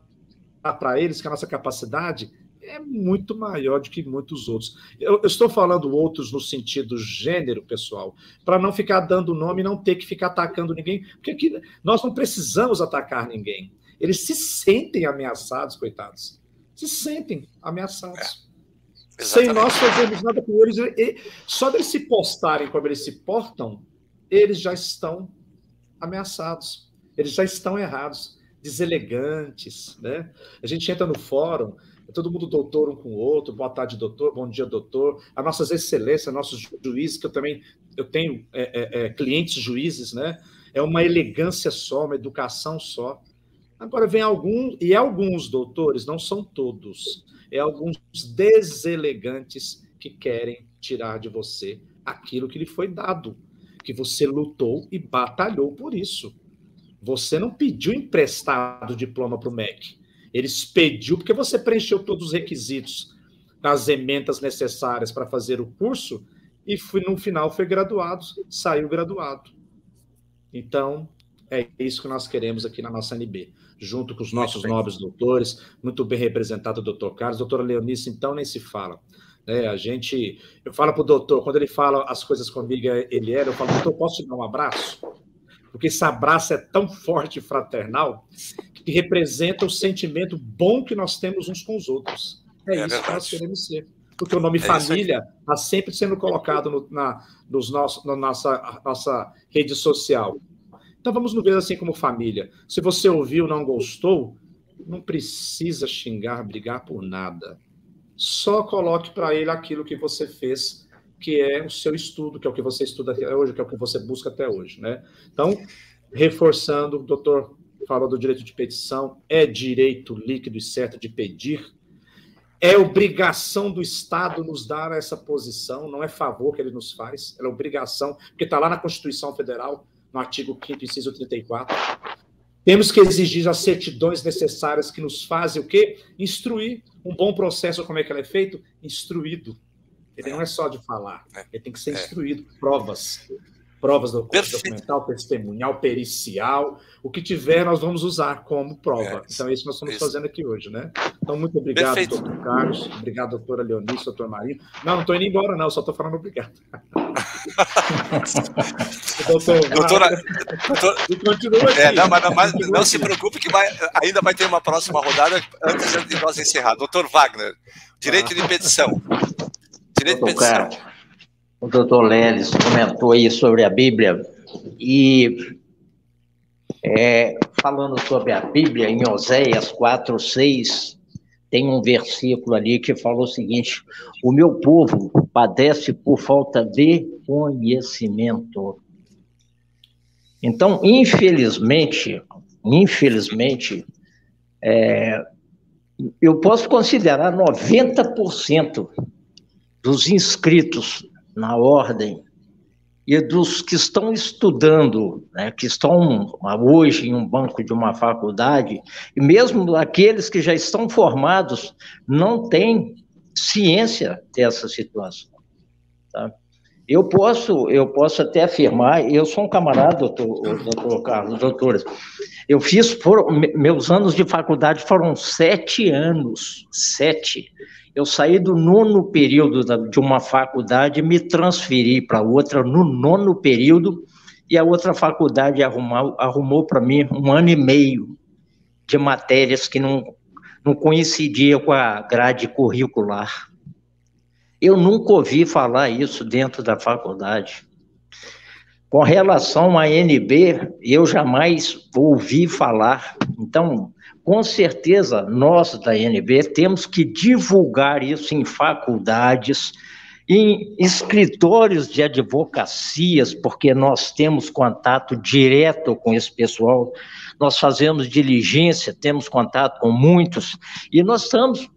para eles que a nossa capacidade é muito maior do que muitos outros. Eu estou falando outros no sentido gênero, pessoal, para não ficar dando nome e não ter que ficar atacando ninguém, porque aqui nós não precisamos atacar ninguém. Eles se sentem ameaçados, coitados. Se sentem ameaçados. Sem nós fazermos nada com eles. Só deles se postarem como eles se portam, eles já estão ameaçados. Eles já estão errados, deselegantes, né? A gente entra no fórum, todo mundo doutor um com o outro, boa tarde, doutor, bom dia, doutor. As nossas excelências, nossos juízes, que eu tenho clientes juízes, né? É uma elegância só, uma educação só. Agora vem alguns doutores, não são todos, alguns deselegantes que querem tirar de você aquilo que lhe foi dado, que você lutou e batalhou por isso. Você não pediu emprestado diploma para o MEC. Eles pediu porque você preencheu todos os requisitos das emendas necessárias para fazer o curso e no final foi graduado, saiu graduado. Então, é isso que nós queremos aqui na nossa NB, junto com os nossos nobres doutores, muito bem representado o doutor Carlos, doutora Leonice, então nem se fala. Eu falo para o doutor, quando ele fala as coisas comigo, eu falo, doutor, posso te dar um abraço? Porque esse abraço é tão forte e fraternal que representa o sentimento bom que nós temos uns com os outros. É isso que nós queremos ser. Porque o nome família está sempre sendo colocado na nossa rede social. Então vamos nos ver assim como família. Se você ouviu, não gostou, não precisa xingar, brigar por nada. Só coloque para ele aquilo que você fez, que é o seu estudo, que é o que você estuda até hoje, que é o que você busca até hoje, né? Então, reforçando, o doutor falou do direito de petição, é direito líquido e certo de pedir, é obrigação do Estado nos dar essa posição, não é favor que ele nos faz, é obrigação, porque está lá na Constituição Federal, no artigo 5º, inciso 34. Temos que exigir as certidões necessárias que nos fazem o quê? Instruir. Um bom processo, como é que ele é feito? Instruído. Ele não é só de falar, ele tem que ser instruído. Provas documental, testemunhal, pericial, o que tiver nós vamos usar como prova. Então é isso que nós estamos fazendo aqui hoje, né? Então muito obrigado, doutor Carlos, obrigado, doutora Leonice, doutor Marinho. Não estou indo embora não, só estou falando obrigado. Doutora, mas não se preocupe que ainda vai ter uma próxima rodada antes de nós encerrar. Doutor Wagner, direito de petição. O doutor Leles comentou aí sobre a Bíblia e falando sobre a Bíblia, em Oséias 4:6, tem um versículo ali que falou o seguinte: o meu povo padece por falta de conhecimento. Então, infelizmente, eu posso considerar 90% dos inscritos na ordem e dos que estão estudando, né, que estão hoje em um banco de uma faculdade, e mesmo aqueles que já estão formados, não têm ciência dessa situação. tá? Eu posso até afirmar, eu sou um camarada, doutor Carlos, doutores, meus anos de faculdade foram 7 anos, 7. Eu saí do 9º período de uma faculdade e me transferi para outra no 9º período, e a outra faculdade arrumou para mim 1 ano e meio de matérias que não coincidia com a grade curricular. Eu nunca ouvi falar isso dentro da faculdade. Com relação à ANB, eu jamais ouvi falar. Então, com certeza, nós da ANB temos que divulgar isso em faculdades, em escritórios de advocacias, porque nós temos contato direto com esse pessoal, nós fazemos diligência, temos contato com muitos, e nós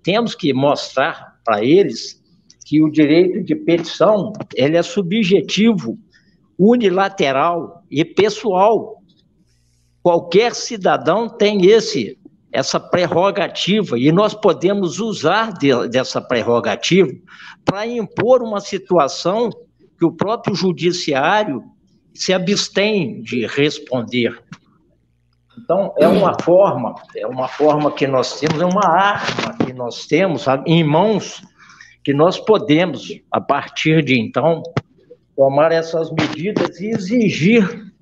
temos que mostrar para eles que o direito de petição ele é subjetivo, unilateral e pessoal. Qualquer cidadão tem essa prerrogativa, e nós podemos usar dessa prerrogativa para impor uma situação que o próprio judiciário se abstém de responder. Então, é uma forma que nós temos, é uma arma que nós temos em mãos, que nós podemos, a partir de então, tomar essas medidas e exigir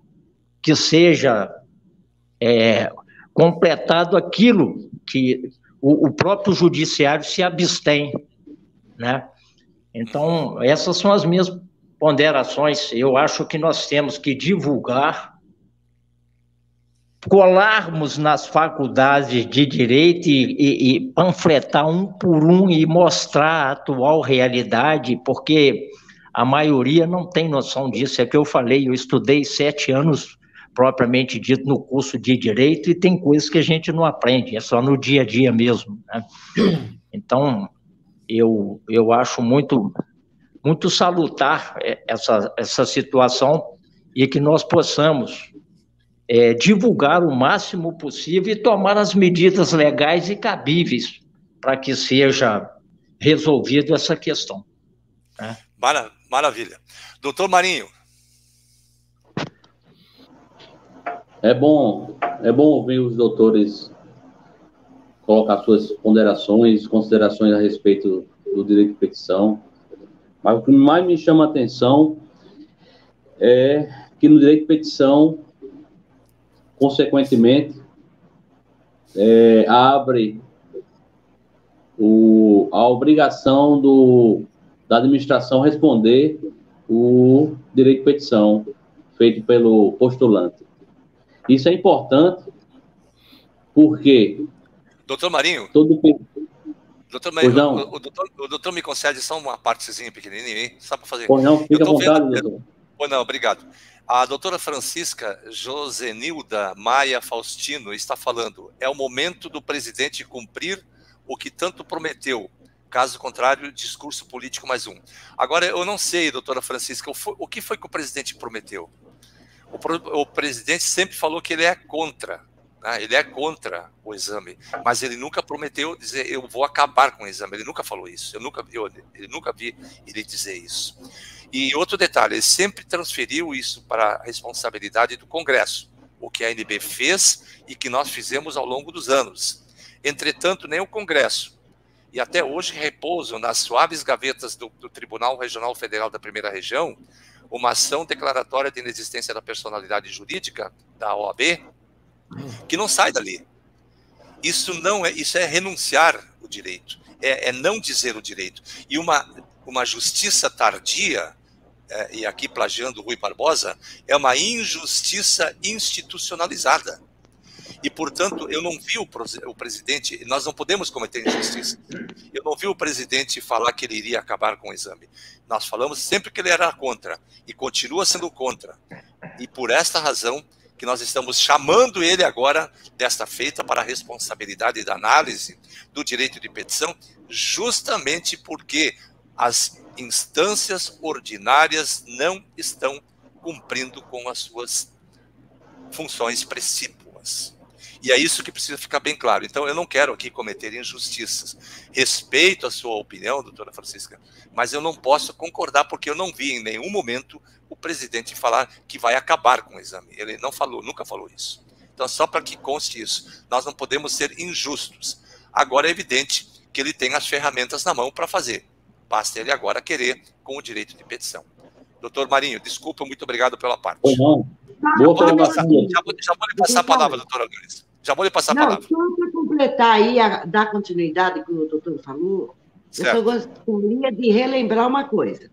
que seja completado aquilo que o próprio judiciário se abstém, né? Então, essas são as minhas ponderações. Eu acho que nós temos que divulgar, colarmos nas faculdades de direito e panfletar um por um e mostrar a atual realidade, porque a maioria não tem noção disso. É que eu falei, eu estudei 7 anos, propriamente dito, no curso de Direito, e tem coisas que a gente não aprende, é só no dia a dia mesmo, né? Então, eu acho muito salutar essa situação, e que nós possamos divulgar o máximo possível e tomar as medidas legais e cabíveis para que seja resolvida essa questão, né? Maravilha. Doutor Marinho. É bom ouvir os doutores colocar suas ponderações, considerações a respeito do direito de petição. Mas o que mais me chama a atenção é que no direito de petição, consequentemente, abre a obrigação da administração responder o direito de petição feito pelo postulante. Isso é importante porque... Doutor Marinho, doutor Marinho, o doutor me concede só uma partezinha pequenininha, só para fazer... Pois não, fica à vontade, doutor. Pois não, obrigado. A doutora Francisca Josenilda Maia Faustino está falando: é o momento do presidente cumprir o que tanto prometeu. Caso contrário, discurso político mais um. Agora, eu não sei, doutora Francisca, o que foi que o presidente prometeu? O presidente sempre falou que ele é contra, né? Ele é contra o exame, mas ele nunca prometeu dizer eu vou acabar com o exame. Ele nunca falou isso. Eu nunca vi ele dizer isso. E outro detalhe, ele sempre transferiu isso para a responsabilidade do Congresso, o que a ANB fez e que nós fizemos ao longo dos anos. Entretanto, nem o Congresso, e até hoje repousam nas suaves gavetas do Tribunal Regional Federal da Primeira Região, uma ação declaratória de inexistência da personalidade jurídica da OAB, que não sai dali. Isso é renunciar o direito, é não dizer o direito. E uma justiça tardia, e aqui plagiando Rui Barbosa, é uma injustiça institucionalizada. E, portanto, eu não vi o presidente, nós não podemos cometer injustiça. Eu não vi o presidente falar que ele iria acabar com o exame. Nós falamos sempre que ele era contra, e continua sendo contra. E por esta razão que nós estamos chamando ele agora, desta feita, para a responsabilidade da análise do direito de petição, justamente porque as instâncias ordinárias não estão cumprindo com as suas funções precípuas. E é isso que precisa ficar bem claro. Então, eu não quero aqui cometer injustiças. Respeito a sua opinião, doutora Francisca, mas eu não posso concordar, porque eu não vi em nenhum momento o presidente falar que vai acabar com o exame. Ele não falou, nunca falou isso. Então, só para que conste isso, nós não podemos ser injustos. Agora, é evidente que ele tem as ferramentas na mão para fazer. Basta ele agora querer com o direito de petição. Doutor Marinho, desculpa, muito obrigado pela parte. Pois não. Boa colocação. Já vou lhe passar a palavra, doutora Lourdes. Já vou lhe passar a palavra. Só para completar aí, dar continuidade que o doutor falou, certo. Eu só gostaria de relembrar uma coisa.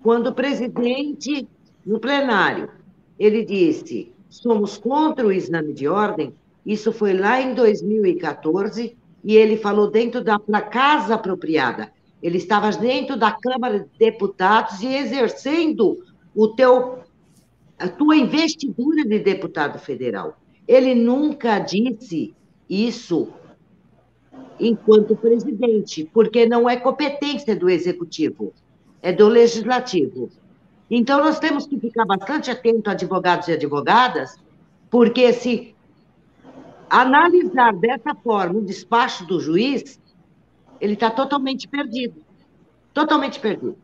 Quando o presidente, no plenário, ele disse, somos contra o exame de ordem, isso foi lá em 2014, e ele falou dentro da casa apropriada. Ele estava dentro da Câmara de Deputados e exercendo a tua investidura de deputado federal. Ele nunca disse isso enquanto presidente, porque não é competência do executivo, é do legislativo. Então, nós temos que ficar bastante atentos, advogados e advogadas, porque se analisar dessa forma o despacho do juiz, ele está totalmente perdido. Totalmente perdido.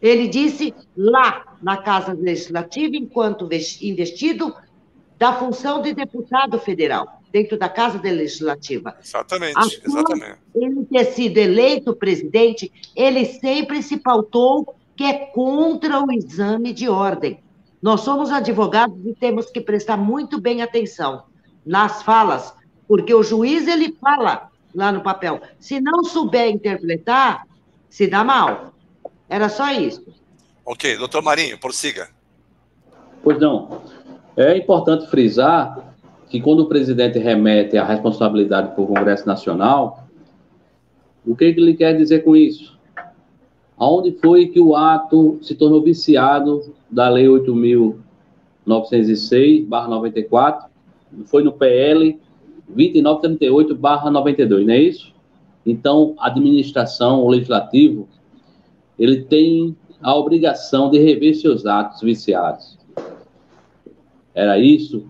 Ele disse lá na Casa Legislativa, enquanto investido da função de deputado federal, dentro da Casa Legislativa. Exatamente, exatamente. Ele ter sido eleito presidente, ele sempre se pautou que é contra o exame de ordem. Nós somos advogados e temos que prestar muito bem atenção nas falas, porque o juiz, ele fala lá no papel. Se não souber interpretar, se dá mal. Era só isso. Ok, doutor Marinho, prossiga. Pois não. É importante frisar que quando o presidente remete a responsabilidade para o Congresso Nacional, o que ele quer dizer com isso? Aonde foi que o ato se tornou viciado da Lei 8.906/94? Foi no PL 2938/92, não é isso? Então, a administração, o legislativo, ele tem a obrigação de rever seus atos viciados. Era isso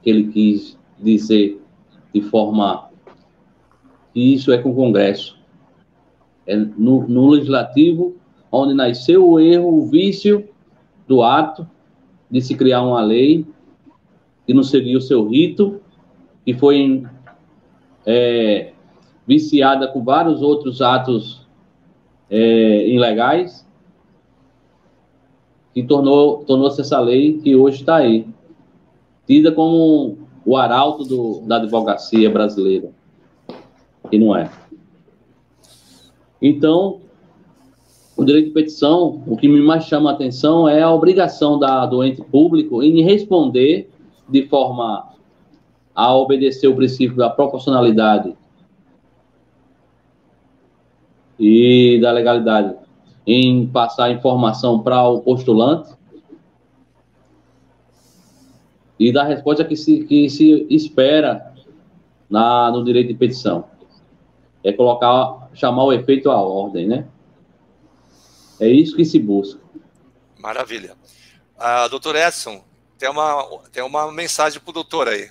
que ele quis dizer de forma que isso é com o Congresso. É no legislativo, onde nasceu o erro, o vício do ato de se criar uma lei que não seguiu o seu rito, que foi viciada com vários outros atos ilegais, e tornou-se essa lei que hoje está aí, tida como o arauto da advocacia brasileira, que não é. Então, o direito de petição, o que me mais chama a atenção é a obrigação do ente público em responder de forma a obedecer o princípio da proporcionalidade e da legalidade, em passar informação para o postulante e dar resposta que se espera no direito de petição. É chamar o efeito à ordem, né? É isso que se busca. Maravilha. Doutor Edson, tem uma mensagem para o doutor aí.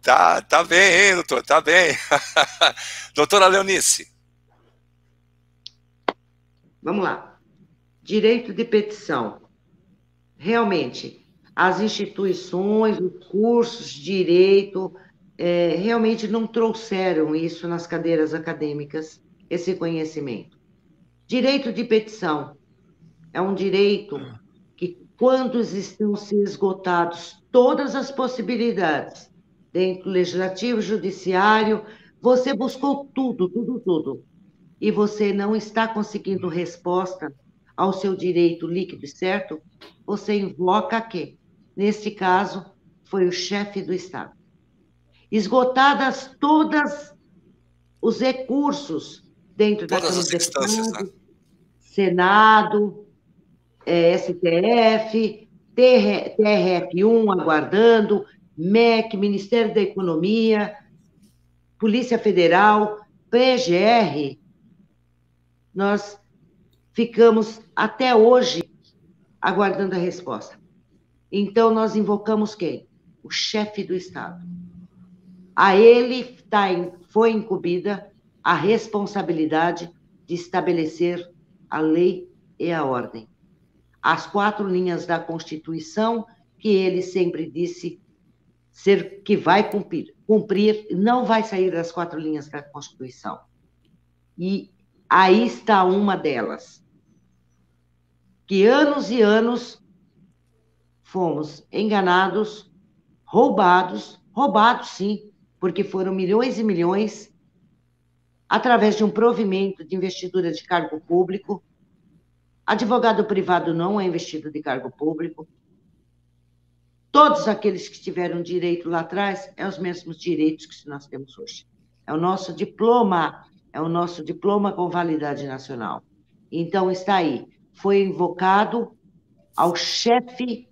Tá bem, hein, doutor? Tá bem. Doutora Leonice. Vamos lá. Direito de petição. Realmente, as instituições, os cursos de direito, realmente não trouxeram isso nas cadeiras acadêmicas, esse conhecimento. Direito de petição é um direito que, quando estão se esgotados todas as possibilidades, dentro do legislativo, judiciário, você buscou tudo, e você não está conseguindo resposta ao seu direito líquido e certo, você invoca quê? Neste caso, foi o chefe do Estado. Esgotadas todas os recursos dentro da Câmara dos Deputados, né? Senado, STF, TRF1 aguardando, MEC, Ministério da Economia, Polícia Federal, PGR, nós ficamos até hoje aguardando a resposta. Então, nós invocamos quem? O chefe do Estado. A ele foi incumbida a responsabilidade de estabelecer a lei e a ordem. As 4 linhas da Constituição, que ele sempre disse que vai cumprir, não vai sair das 4 linhas da Constituição. E aí está uma delas, que anos e anos fomos enganados, roubados sim, porque foram milhões e milhões, através de um provimento de investidura de cargo público. Advogado privado não é investido de cargo público. Todos aqueles que tiveram direito lá atrás, é os mesmos direitos que nós temos hoje. É o nosso diploma com validade nacional. Então, está aí. Foi invocado ao chefe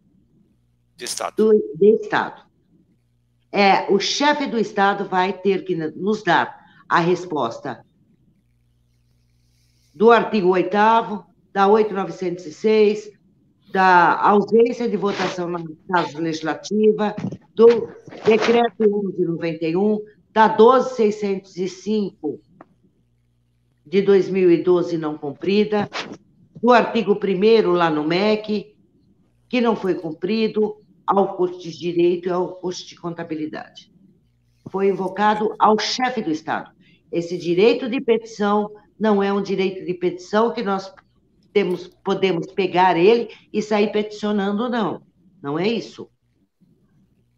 de Estado. Do Estado. O chefe do Estado vai ter que nos dar a resposta do artigo 8º, da 8.906, da ausência de votação na Casa Legislativa, do Decreto 1191, da 12.605 de 2012 não cumprida, do artigo 1º lá no MEC, que não foi cumprido, ao curso de Direito e ao curso de Contabilidade. Foi invocado ao chefe do Estado. Esse direito de petição não é um direito de petição que nós podemos pegar ele e sair peticionando, não. Não é isso.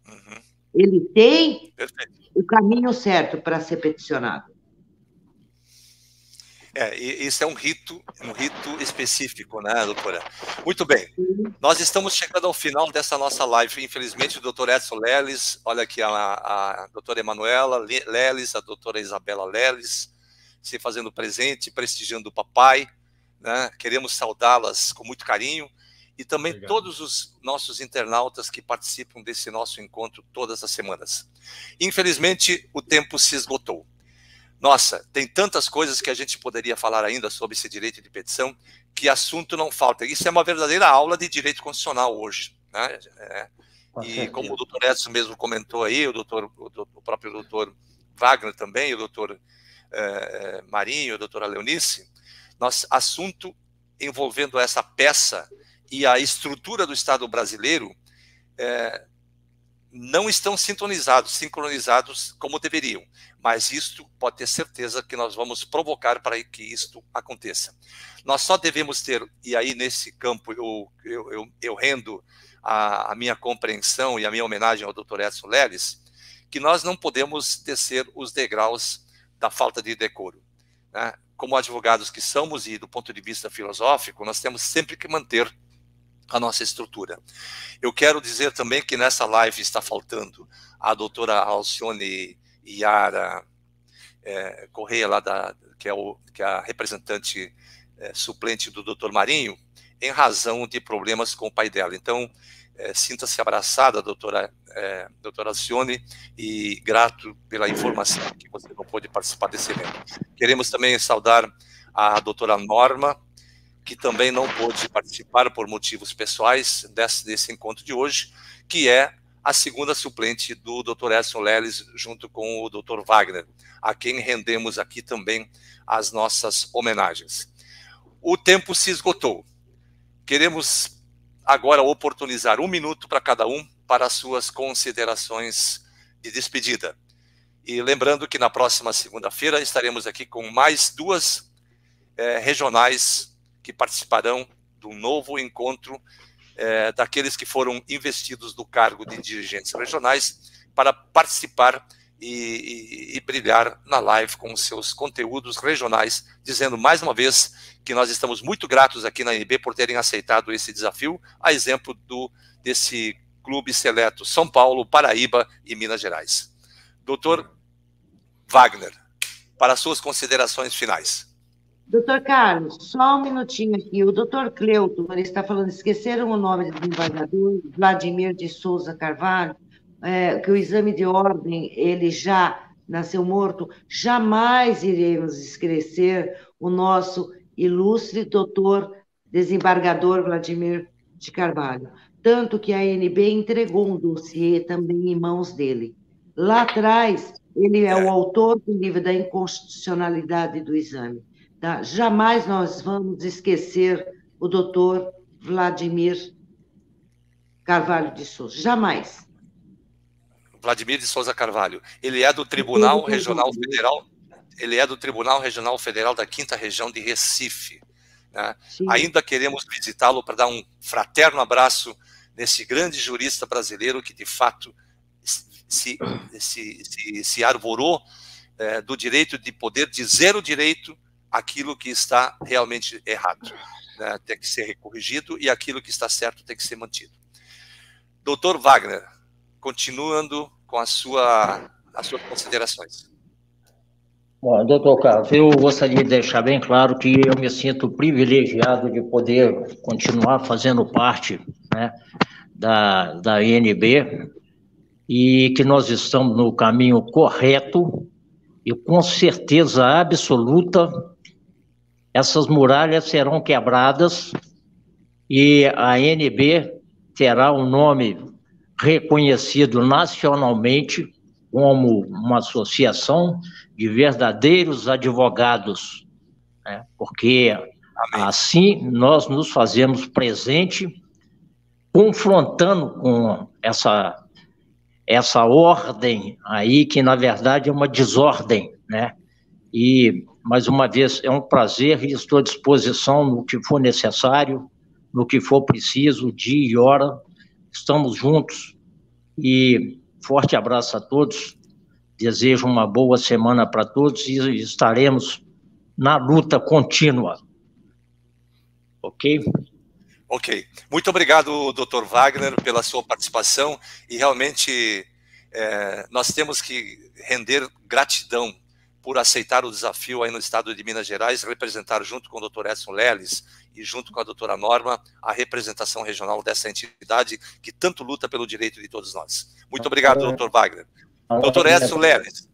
Uhum. Ele tem Perfeito. o caminho certo para ser peticionado. Isso é um rito específico, né, doutora? Muito bem. Nós estamos chegando ao final dessa nossa live. Infelizmente, o doutor Edson Leles, olha aqui a doutora Emanuela Leles, a doutora Isabela Leles, se fazendo presente, prestigiando o papai, né? Queremos saudá-las com muito carinho. E também Obrigado. Todos os nossos internautas que participam desse nosso encontro todas as semanas. Infelizmente, o tempo se esgotou. Nossa, tem tantas coisas que a gente poderia falar ainda sobre esse direito de petição, que assunto não falta. Isso é uma verdadeira aula de direito constitucional hoje, né? E como o doutor Edson mesmo comentou aí, o próprio doutor Wagner também, o doutor Marinho, a doutora Leonice, nosso assunto envolvendo essa peça e a estrutura do Estado brasileiro não estão sincronizados como deveriam. Mas isto pode ter certeza que nós vamos provocar para que isto aconteça. Nós só devemos ter, e aí nesse campo eu rendo a minha compreensão e a minha homenagem ao Dr. Edson Leles, que nós não podemos descer os degraus da falta de decoro, né? Como advogados que somos e do ponto de vista filosófico, nós temos sempre que manter a nossa estrutura. Eu quero dizer também que nessa live está faltando a doutora Alcione Yara Correia, lá que é a representante suplente do doutor Marinho, em razão de problemas com o pai dela. Então, sinta-se abraçada, doutora Alcione, e grato pela informação que você não pôde participar desse evento. Queremos também saudar a doutora Norma, que também não pôde participar por motivos pessoais desse encontro de hoje, que é a segunda suplente do Dr. Edson Leles, junto com o Dr. Wagner, a quem rendemos aqui também as nossas homenagens. O tempo se esgotou. Queremos agora oportunizar 1 minuto para cada um para as suas considerações de despedida. E lembrando que na próxima segunda-feira estaremos aqui com mais 2 regionais que participarão do novo encontro daqueles que foram investidos do cargo de dirigentes regionais para participar e brilhar na live com os seus conteúdos regionais, dizendo mais uma vez que nós estamos muito gratos aqui na ANB por terem aceitado esse desafio, a exemplo desse clube seleto São Paulo, Paraíba e Minas Gerais. Doutor Wagner, para suas considerações finais. Doutor Carlos, só um minutinho aqui. O doutor Cleuton, ele está falando, esqueceram o nome do desembargador, Vladimir de Souza Carvalho, que o exame de ordem, ele já nasceu morto. Jamais iremos esquecer o nosso ilustre doutor desembargador Vladimir de Carvalho. Tanto que a ANB entregou um dossiê também em mãos dele. Lá atrás, ele é o autor do livro da inconstitucionalidade do exame. Tá? Jamais nós vamos esquecer o doutor Vladimir Carvalho de Souza. Jamais. Vladimir de Souza Carvalho. Ele é do Tribunal Regional Federal. Ele é do Tribunal Regional Federal da 5ª Região de Recife. Né? Ainda queremos visitá-lo para dar um fraterno abraço nesse grande jurista brasileiro que, de fato, se arvorou do direito de poder dizer o direito aquilo que está realmente errado. Né? Tem que ser corrigido e aquilo que está certo tem que ser mantido. Doutor Wagner, continuando com as suas considerações. Bom, doutor Carlos, eu gostaria de deixar bem claro que eu me sinto privilegiado de poder continuar fazendo parte, né, da ANB e que nós estamos no caminho correto e com certeza absoluta essas muralhas serão quebradas e a ANB terá um nome reconhecido nacionalmente como uma associação de verdadeiros advogados, né? Porque assim nós nos fazemos presente, confrontando com essa ordem aí, que na verdade é uma desordem, né? E, mais uma vez, é um prazer e estou à disposição no que for necessário, no que for preciso, dia e hora, estamos juntos e forte abraço a todos, desejo uma boa semana para todos e estaremos na luta contínua. Ok? Ok. Muito obrigado, doutor Wagner, pela sua participação e realmente nós temos que render gratidão por aceitar o desafio aí no estado de Minas Gerais, representar junto com o doutor Edson Leles e junto com a doutora Norma a representação regional dessa entidade que tanto luta pelo direito de todos nós. Muito obrigado, doutor Wagner. Doutor Edson Leles,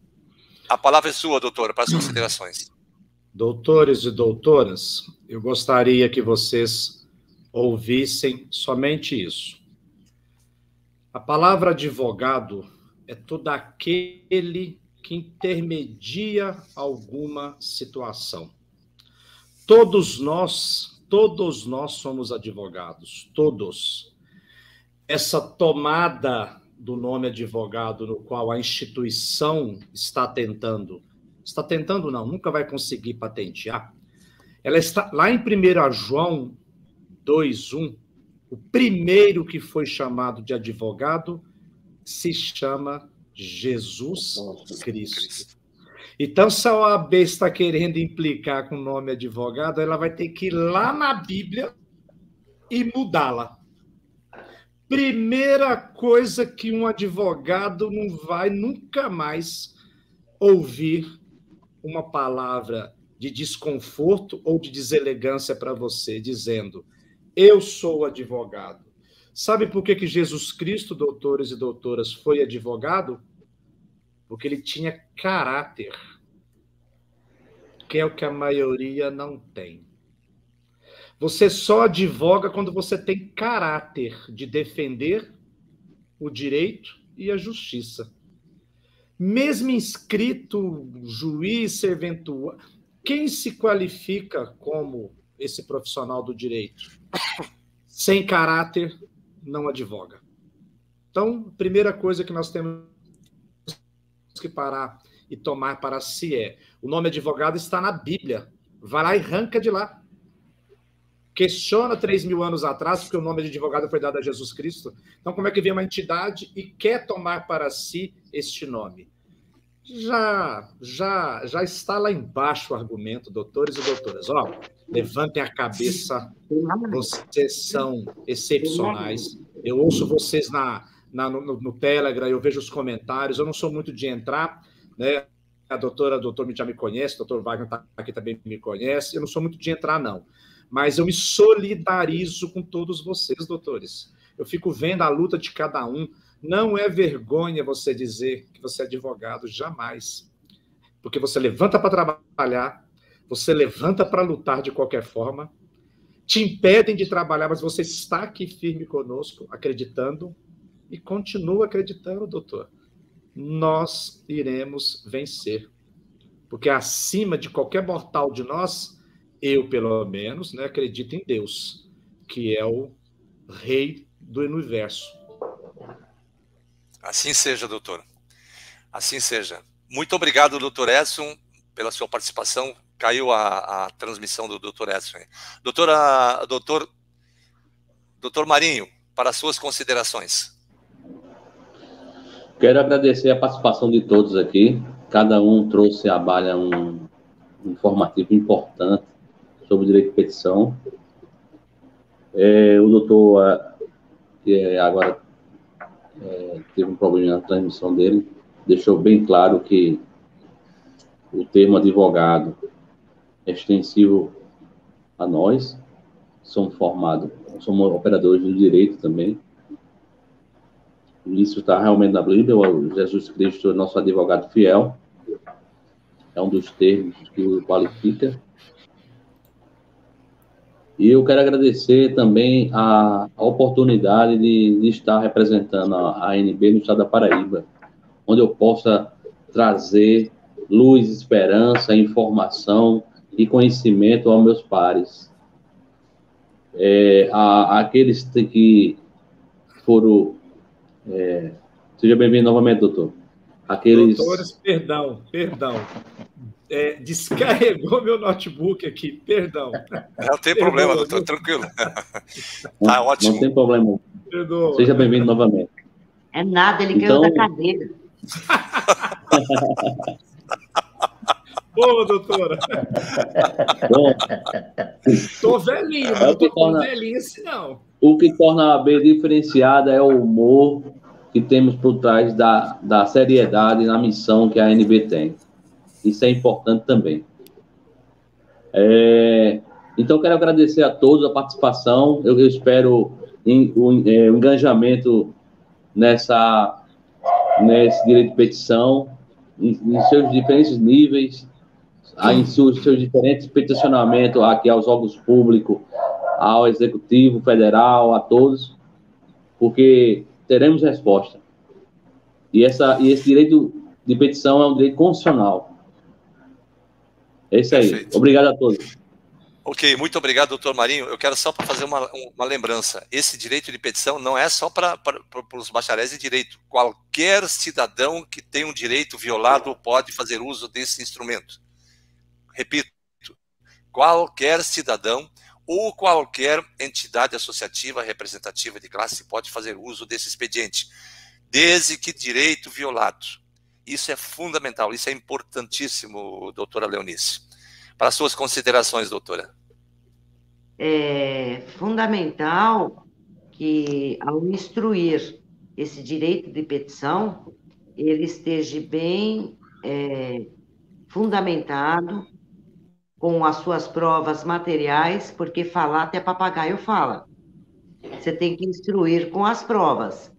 a palavra é sua, doutora, para as considerações. Doutores e doutoras, eu gostaria que vocês ouvissem somente isso. A palavra advogado é todo aquele que intermedia alguma situação. Todos nós somos advogados, todos. Essa tomada do nome advogado, no qual a instituição está tentando não, nunca vai conseguir patentear, ela está lá em 1 João 2:1, o primeiro que foi chamado de advogado se chama Jesus Cristo. Então, se a OAB está querendo implicar com o nome advogado, ela vai ter que ir lá na Bíblia e mudá-la. Primeira coisa que um advogado não vai nunca mais ouvir uma palavra de desconforto ou de deselegância para você, dizendo, eu sou advogado. Sabe por que Jesus Cristo, doutores e doutoras, foi advogado? Porque ele tinha caráter, que é o que a maioria não tem. Você só advoga quando você tem caráter de defender o direito e a justiça. Mesmo inscrito, juiz, serventuário, quem se qualifica como esse profissional do direito? Sem caráter, não advoga. Então, a primeira coisa que nós temos que parar e tomar para si é, o nome advogado está na Bíblia. Vai lá e arranca de lá. Questiona 3.000 anos atrás, porque o nome de advogado foi dado a Jesus Cristo. Então, como é que vem uma entidade e quer tomar para si este nome? Já está lá embaixo o argumento, doutores e doutoras. Ó, levantem a cabeça, vocês são excepcionais. Eu ouço vocês no Telegram, eu vejo os comentários, eu não sou muito de entrar, né? A doutor já me conhece, o doutor Wagner está aqui também me conhece, eu não sou muito de entrar, não. Mas eu me solidarizo com todos vocês, doutores. Eu fico vendo a luta de cada um. Não é vergonha você dizer que você é advogado, jamais. Porque você levanta para trabalhar, você levanta para lutar de qualquer forma, te impedem de trabalhar, mas você está aqui firme conosco, acreditando, e continua acreditando, doutor. Nós iremos vencer. Porque acima de qualquer mortal de nós, eu, pelo menos, né, acredito em Deus, que é o Rei do Universo. Assim seja, doutor. Assim seja. Muito obrigado, doutor Edson, pela sua participação. Caiu a transmissão do doutor Edson. Doutor Marinho, para as suas considerações. Quero agradecer a participação de todos aqui. Cada um trouxe à baila um informativo importante sobre o direito de petição. O doutor, que agora teve um problema na transmissão dele, deixou bem claro que o termo advogado é extensivo a nós, somos operadores do direito também. Isso está realmente na Bíblia, o Jesus Cristo é nosso advogado fiel, é um dos termos que o qualifica. E eu quero agradecer também a oportunidade de estar representando a ANB no estado da Paraíba, onde eu possa trazer luz, esperança, informação e conhecimento aos meus pares. Aqueles que foram... seja bem-vindo novamente, doutor. Doutores, perdão. Descarregou meu notebook aqui, perdão. Não tem problema, doutor, tranquilo. Tá ótimo. Não tem problema. Perdoa. Seja bem-vindo novamente. É nada, ele caiu da cadeira. Boa, doutora. Bom, Tô velhinho, mas não tô tão velhinho assim, não. O que torna a AB diferenciada é o humor que temos por trás da seriedade na missão que a ANB tem. Isso é importante também. Então, quero agradecer a todos a participação. Eu espero o engajamento nesse direito de petição, em seus diferentes níveis, em seus diferentes peticionamentos aqui aos órgãos públicos, ao Executivo Federal, a todos, porque teremos resposta. E esse direito de petição é um direito constitucional. É isso aí. Perfeito. Obrigado a todos. Ok, muito obrigado, doutor Marinho. Eu quero só para fazer uma lembrança. Esse direito de petição não é só para os bacharéis em direito. Qualquer cidadão que tem um direito violado pode fazer uso desse instrumento. Repito, qualquer cidadão ou qualquer entidade associativa representativa de classe pode fazer uso desse expediente, desde que direito violado. Isso é fundamental, isso é importantíssimo, doutora Leonice. Para as suas considerações, doutora. É fundamental que, ao instruir esse direito de petição, ele esteja bem fundamentado, com as suas provas materiais, porque falar até papagaio fala. Você tem que instruir com as provas.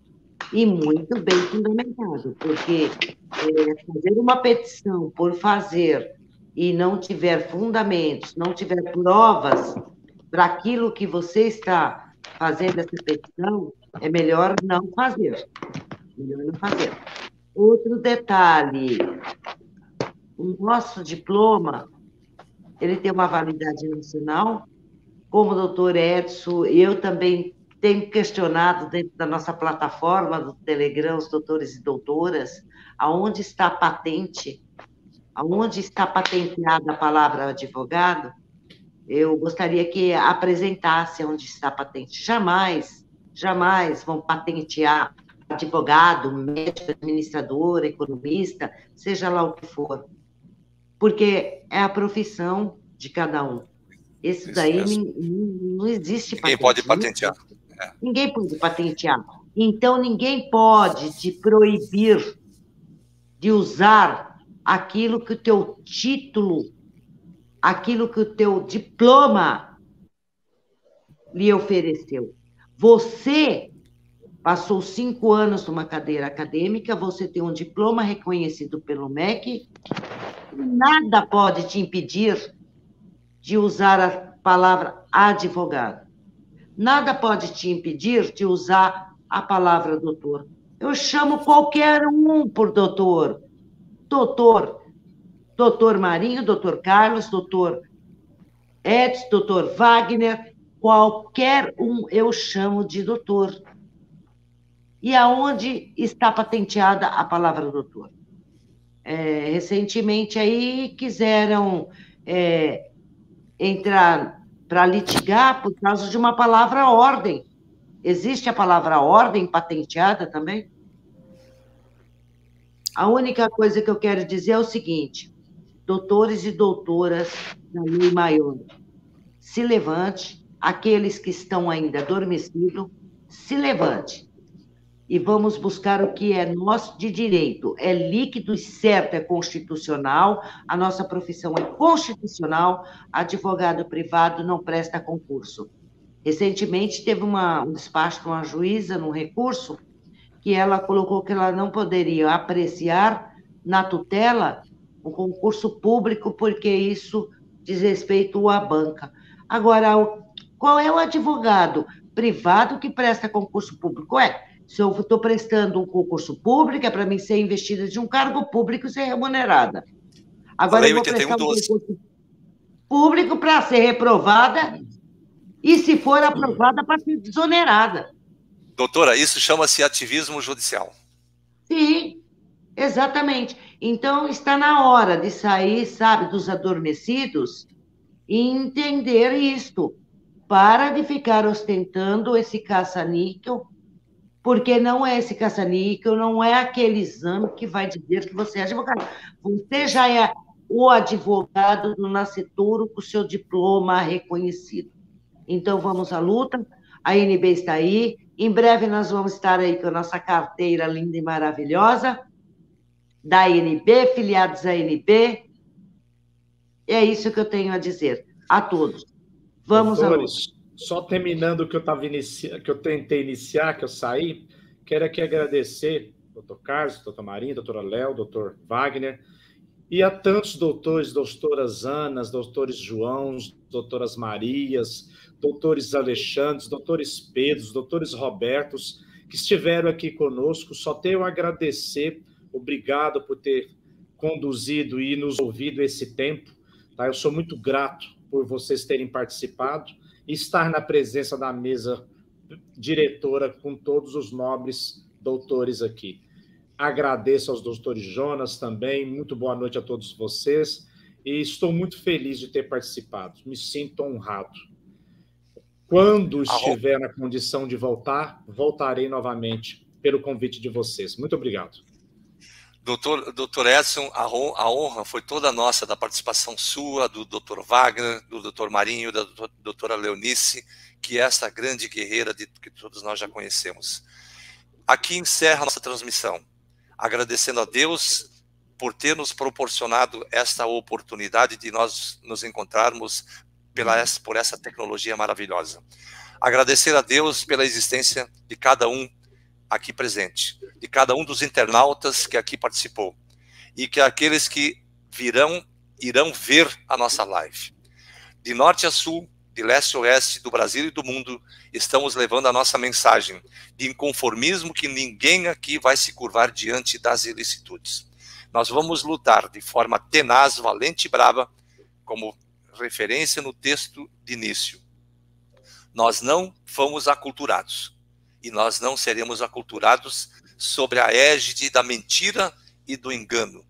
E muito bem fundamentado, porque fazer uma petição por fazer e não tiver fundamentos, não tiver provas para aquilo que você está fazendo essa petição, é melhor não fazer. Melhor não fazer. Outro detalhe, o nosso diploma, ele tem uma validade nacional, como o doutor Edson, eu também tenho questionado dentro da nossa plataforma do Telegram, os doutores e doutoras, aonde está a patente, aonde está patenteada a palavra advogado. Eu gostaria que apresentasse onde está a patente. Jamais vão patentear advogado, médico, administrador, economista, seja lá o que for, porque é a profissão de cada um. Isso daí não existe patente. Ninguém pode patentear. Ninguém pode patentear. Então, ninguém pode te proibir de usar aquilo que o teu título, aquilo que o teu diploma lhe ofereceu. Você passou 5 anos numa cadeira acadêmica, você tem um diploma reconhecido pelo MEC, nada pode te impedir de usar a palavra advogado. Nada pode te impedir de usar a palavra doutor. Eu chamo qualquer um por doutor. Doutor Marinho, doutor Carlos, doutor Edson, doutor Wagner, qualquer um eu chamo de doutor. E aonde está patenteada a palavra doutor? Recentemente aí quiseram entrar para litigar por causa de uma palavra ordem. Existe a palavra ordem patenteada também? A única coisa que eu quero dizer é o seguinte: doutores e doutoras da Lei Maior, se levante, aqueles que estão ainda adormecidos, se levante. E vamos buscar o que é nosso de direito. É líquido e certo, é constitucional, a nossa profissão é constitucional, advogado privado não presta concurso. Recentemente teve um despacho de uma juíza num recurso que ela colocou que ela não poderia apreciar na tutela o concurso público, porque isso diz respeito à banca. Agora, qual é o advogado privado que presta concurso público? Se eu estou prestando um concurso público, é para mim ser investida de um cargo público e ser remunerada. Agora, eu vou prestar um concurso público para ser reprovada e, se for aprovada, para ser desonerada. Doutora, isso chama-se ativismo judicial. Sim, exatamente. Então, está na hora de sair, sabe, dos adormecidos e entender isto. Para de ficar ostentando esse caça-níquel, porque não é esse caça-níquel, não é aquele exame que vai dizer que você é advogado. Você já é o advogado do nascituro com o seu diploma reconhecido. Então, vamos à luta. A ANB está aí. Em breve, nós vamos estar aí com a nossa carteira linda e maravilhosa da ANB, filiados à ANB. É isso que eu tenho a dizer a todos. Vamos à luta. Só terminando o que eu tentei iniciar, que eu saí, quero aqui agradecer ao doutor Carlos, doutor Marinho, doutora Léo, doutor Wagner, e a tantos doutores, doutoras Anas, doutores Joãos, doutoras Marias, doutores Alexandres, doutores Pedros, doutores Robertos, que estiveram aqui conosco. Só tenho a agradecer, obrigado por ter conduzido e nos ouvido esse tempo. Tá? Eu sou muito grato por vocês terem participado e estar na presença da mesa diretora com todos os nobres doutores aqui. Agradeço aos doutores Jonas também, muito boa noite a todos vocês, e estou muito feliz de ter participado, me sinto honrado. Quando estiver na condição de voltar, voltarei novamente pelo convite de vocês. Muito obrigado. Doutor Edson, a honra foi toda nossa, da participação sua, do doutor Wagner, do doutor Marinho, da doutora Leonice, que é essa grande guerreira que todos nós já conhecemos. Aqui encerra a nossa transmissão, agradecendo a Deus por ter nos proporcionado esta oportunidade de nós nos encontrarmos por essa tecnologia maravilhosa. Agradecer a Deus pela existência de cada um aqui presente, de cada um dos internautas que aqui participou, e que aqueles que irão ver a nossa live. De norte a sul, de leste a oeste, do Brasil e do mundo, estamos levando a nossa mensagem de inconformismo, que ninguém aqui vai se curvar diante das ilicitudes. Nós vamos lutar de forma tenaz, valente e brava, como referência no texto de início. Nós não fomos aculturados. E nós não seremos aculturados sobre a égide da mentira e do engano.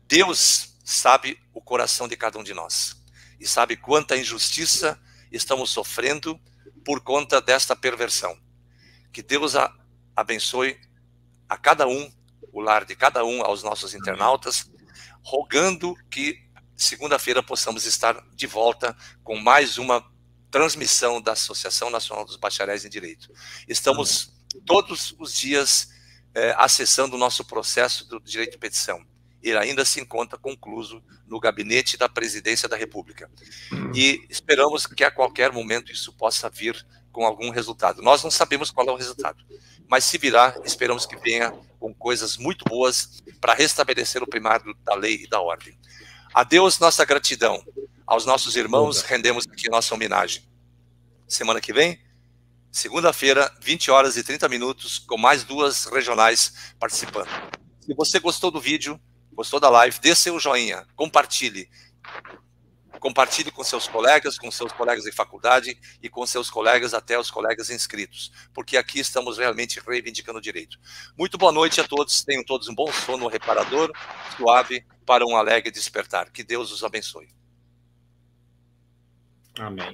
Deus sabe o coração de cada um de nós. E sabe quanta injustiça estamos sofrendo por conta desta perversão. Que Deus abençoe a cada um, o lar de cada um, aos nossos internautas, rogando que segunda-feira possamos estar de volta com mais uma transmissão da Associação Nacional dos Bacharéis em Direito. Estamos todos os dias acessando o nosso processo do direito de petição. Ele ainda se encontra concluído no gabinete da Presidência da República. E esperamos que a qualquer momento isso possa vir com algum resultado. Nós não sabemos qual é o resultado, mas se virá, esperamos que venha com coisas muito boas para restabelecer o primário da lei e da ordem. A Deus nossa gratidão, Aos nossos irmãos, rendemos aqui nossa homenagem. Semana que vem, segunda-feira, 20 horas e 30 minutos, com mais 2 regionais participando. Se você gostou do vídeo, gostou da live, dê seu joinha, compartilhe. Compartilhe com seus colegas de faculdade e com seus colegas, até os colegas inscritos, porque aqui estamos realmente reivindicando o direito. Muito boa noite a todos, tenham todos um bom sono reparador, suave, para um alegre despertar. Que Deus os abençoe. Amém.